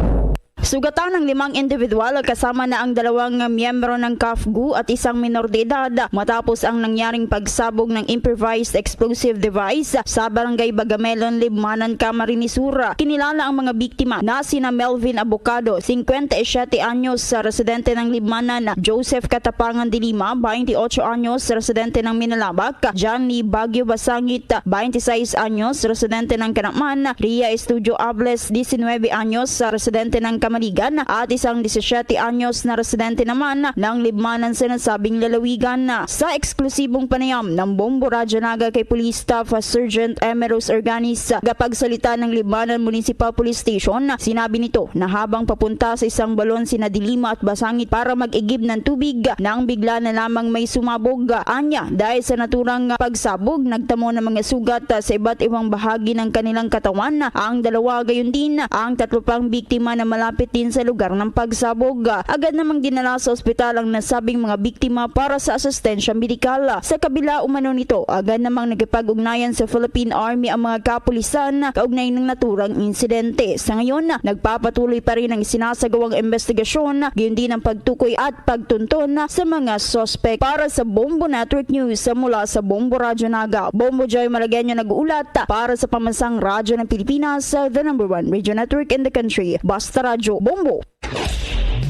Speaker 23: Sugatan ng 5 individual kasama na ang 2 miyembro ng CAFGU at 1 minor de edad matapos ang nangyaring pagsabog ng improvised explosive device sa Barangay Bagamelon, Libmanan, Camarines Sur. Kinilala ang mga biktima na sina Melvin Abocado, 57 anyos, residente ng Libmanan, Joseph Katapangan de Lima, 28 anyos, residente ng Minalabak, Johnny Bagyo Basangit, 26 anyos, residente ng Kanakman, Ria Estudio Ables, 19 anyos, residente ng Camarines pangaligan at isang 17 anyos na residente naman ng libmanan sa nasabing lalawigan. Sa eksklusibong panayam ng Bombo Radyo Naga kay Police Staff Sergeant Emeros Organis, kapagsalita ng Libmanan Municipal Police Station, sinabi nito na habang papunta sa isang balon sina Dilima at Basangit para mag-igib ng tubig nang bigla na lamang may sumabog. Anya, dahil sa naturang pagsabog, nagtamo ng mga sugat sa iba't ibang bahagi ng kanilang katawan. Ang dalawa gayon din ang 3 pang biktima na malapit din sa lugar ng pagsabog. Agad namang dinala sa ospital ang nasabing mga biktima para sa asistensya medikal. Sa kabila umano nito, agad namang nagkipag-ugnayan sa Philippine Army ang mga kapulisan kaugnay ng naturang insidente. Sa ngayon, nagpapatuloy pa rin ang sinasagawang investigasyon, gayon din ang pagtukoy at pagtunton sa mga sospek. Para sa Bombo Network News mula sa Bombo Radyo Naga, Bombo Joy Malagueño nag-uulat para sa Pamansang Radyo ng Pilipinas, the #1 radio network in the country. Basta Radyo Bombo.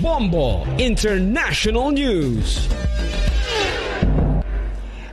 Speaker 1: Bombo International News.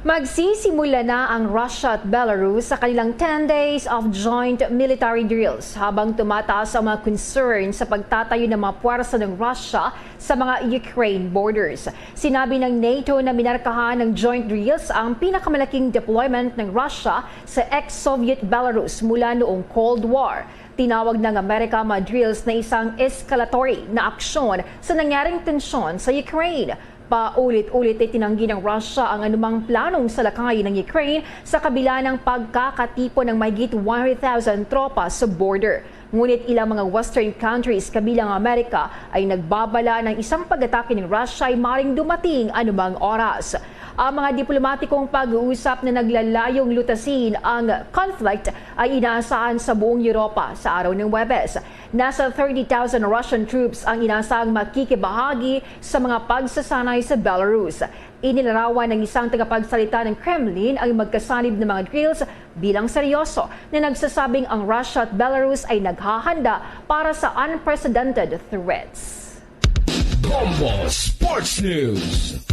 Speaker 7: Magsisimula na ang Russia at Belarus sa kanilang 10 days of joint military drills habang tumataas ang mga concern sa pagtatayo ng mga puwersa ng Russia sa mga Ukraine borders. Sinabi ng NATO na minarkahan ng joint drills ang pinakamalaking deployment ng Russia sa ex-Soviet Belarus mula noong Cold War. Tinawag ng Amerika mga drills na isang escalatory na aksyon sa nangyaring tensyon sa Ukraine. Paulit-ulit ay tinanggi ng Russia ang anumang planong salakay ng Ukraine sa kabila ng pagkakatipon ng mahigit 100,000 tropa sa border. Ngunit ilang mga Western countries kabilang Amerika ay nagbabala ng isang pag-atake ng Russia ay maring dumating anumang oras. Ang mga diplomatikong pag-uusap na naglalayong lutasin ang conflict ay inaasahan sa buong Europa sa araw ng Huwebes. Nasa 30,000 Russian troops ang inaasahang makikibahagi sa mga pagsasanay sa Belarus. Inilarawan ng isang tagapagsalita ng Kremlin ang magkasanib ng mga drills bilang seryoso na nagsasabing ang Russia at Belarus ay naghahanda para sa unprecedented threats.
Speaker 1: Bombo Sports News.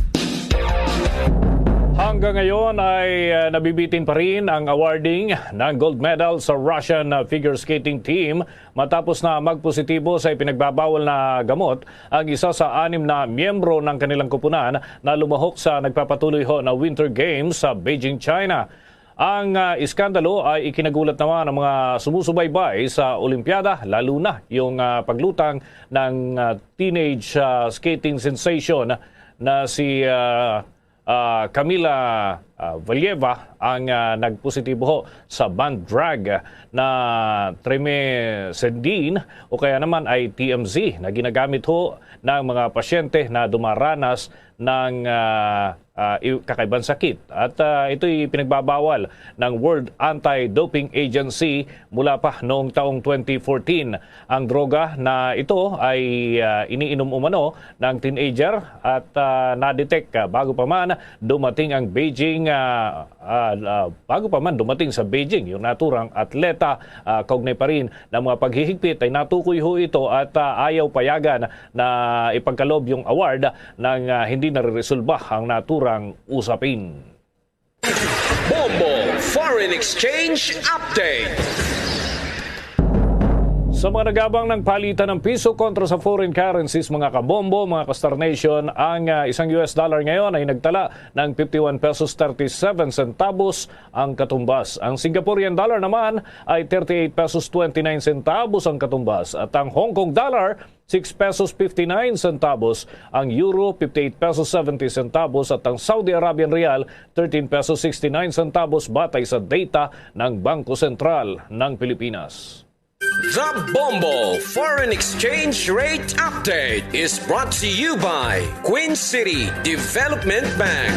Speaker 9: Hanggang ngayon ay nabibitin pa rin ang awarding ng gold medal sa Russian figure skating team matapos na magpositibo sa ipinagbabawal na gamot ang isa sa 6 na miyembro ng kanilang koponan na lumahok sa nagpapatuloy na Winter Games sa Beijing, China. Ang iskandalo ay ikinagulat naman ng mga sumusubaybay sa Olimpiada, lalo na yung paglutang ng teenage skating sensation na si Kamila Valieva ang nagpositibo sa banned drug na Tremesendin o kaya naman ay TMZ na ginagamit ng mga pasyente na dumaranas ng kakaibang sakit. At ito'y pinagbabawal ng World Anti-Doping Agency mula pa noong taong 2014. Ang droga na ito ay iniinom umano ng teenager at na-detect bago pa man dumating ang Beijing sa Beijing yung naturang atleta. Kaugnay pa rin ng mga paghihigpit ay natukoy ito at ayaw payagan na ipagkalob yung award ng hindi nare-resolba ang naturang usapin.
Speaker 18: Bombo Foreign Exchange Update.
Speaker 9: Sa mga nagabang ng palitan ng piso kontra sa foreign currencies, mga kabombo, mga ka-Star Nation, ang isang US dollar ngayon ay nagtala ng 51 pesos 37 centavos ang katumbas. Ang Singaporean dollar naman ay 38 pesos 29 centavos ang katumbas. At ang Hong Kong dollar, 6 pesos 59 centavos, ang Euro 58 pesos 70 centavos at ang Saudi Arabian Rial 13 pesos 69 centavos batay sa data ng Bangko Sentral ng Pilipinas.
Speaker 18: The Bombo Foreign Exchange Rate Update is brought to you by Queen City Development Bank.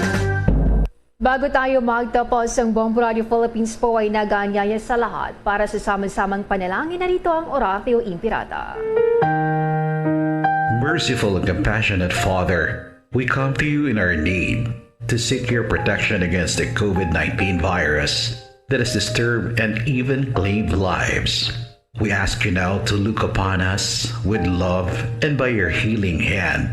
Speaker 7: Bago tayo magtapos, ang Bombo Radio Philippines po ay nag-aanyaya sa lahat para sa samang-samang panalangin. Narito ang Oratio Impirata.
Speaker 4: Merciful and compassionate Father, we come to you in our need to seek your protection against the COVID-19 virus that has disturbed and even claimed lives. We ask you now to look upon us with love and by your healing hand.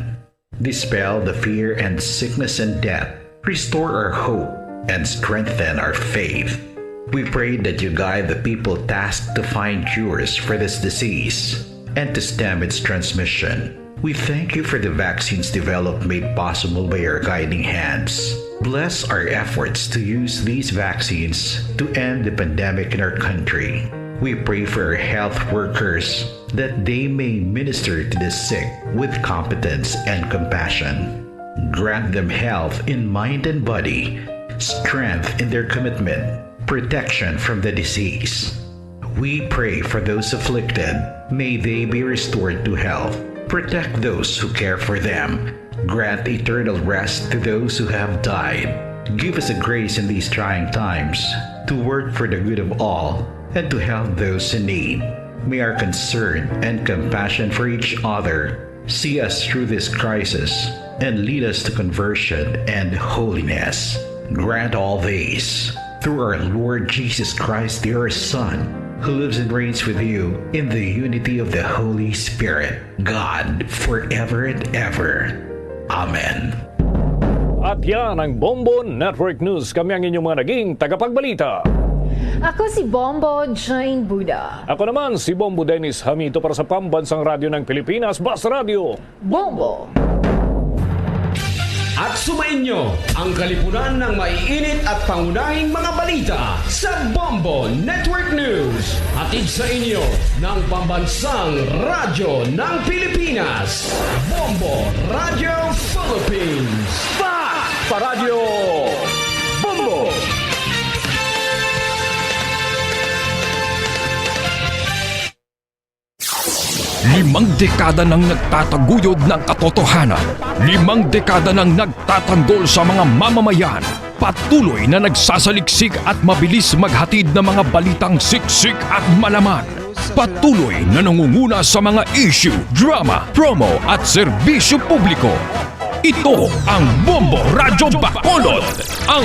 Speaker 4: Dispel the fear and sickness and death. Restore our hope and strengthen our faith. We pray that you guide the people tasked to find cures for this disease. and to stem its transmission. We thank you for the vaccines developed made possible by your guiding hands. Bless our efforts to use these vaccines to end the pandemic in our country. We pray for our health workers that they may minister to the sick with competence and compassion. Grant them health in mind and body, strength in their commitment, protection from the disease. We pray for those afflicted. May they be restored to health. Protect those who care for them. Grant eternal rest to those who have died. Give us a grace in these trying times to work for the good of all and to help those in need. May our concern and compassion for each other see us through this crisis and lead us to conversion and holiness. Grant all these through our Lord Jesus Christ, your Son, who lives and reigns with you in the unity of the Holy Spirit, God, forever and ever. Amen.
Speaker 9: At yan ang Bombo Network News. Kami ang inyong mga naging tagapagbalita.
Speaker 7: Ako si Bombo Jane Buda.
Speaker 9: Ako naman si Bombo Dennis Hamito para sa Pambansang Radyo ng Pilipinas, Basta Radio
Speaker 7: Bombo.
Speaker 1: At sumainyo ang kalipunan ng maiinit at pangunahing mga balita sa Bombo Network News. Hatid sa inyo ng Pambansang Radyo ng Pilipinas, Bombo Radio Philippines.
Speaker 9: Sa Radyo Bombo.
Speaker 6: Limang dekada nang nagtataguyod ng katotohanan. 5 dekada nang nagtatanggol sa mga mamamayan. Patuloy na nagsasaliksik at mabilis maghatid ng mga balitang siksik at malaman. Patuloy na nangunguna sa mga issue, drama, promo at serbisyo publiko. Ito ang Bombo Radyo Bacolod, ang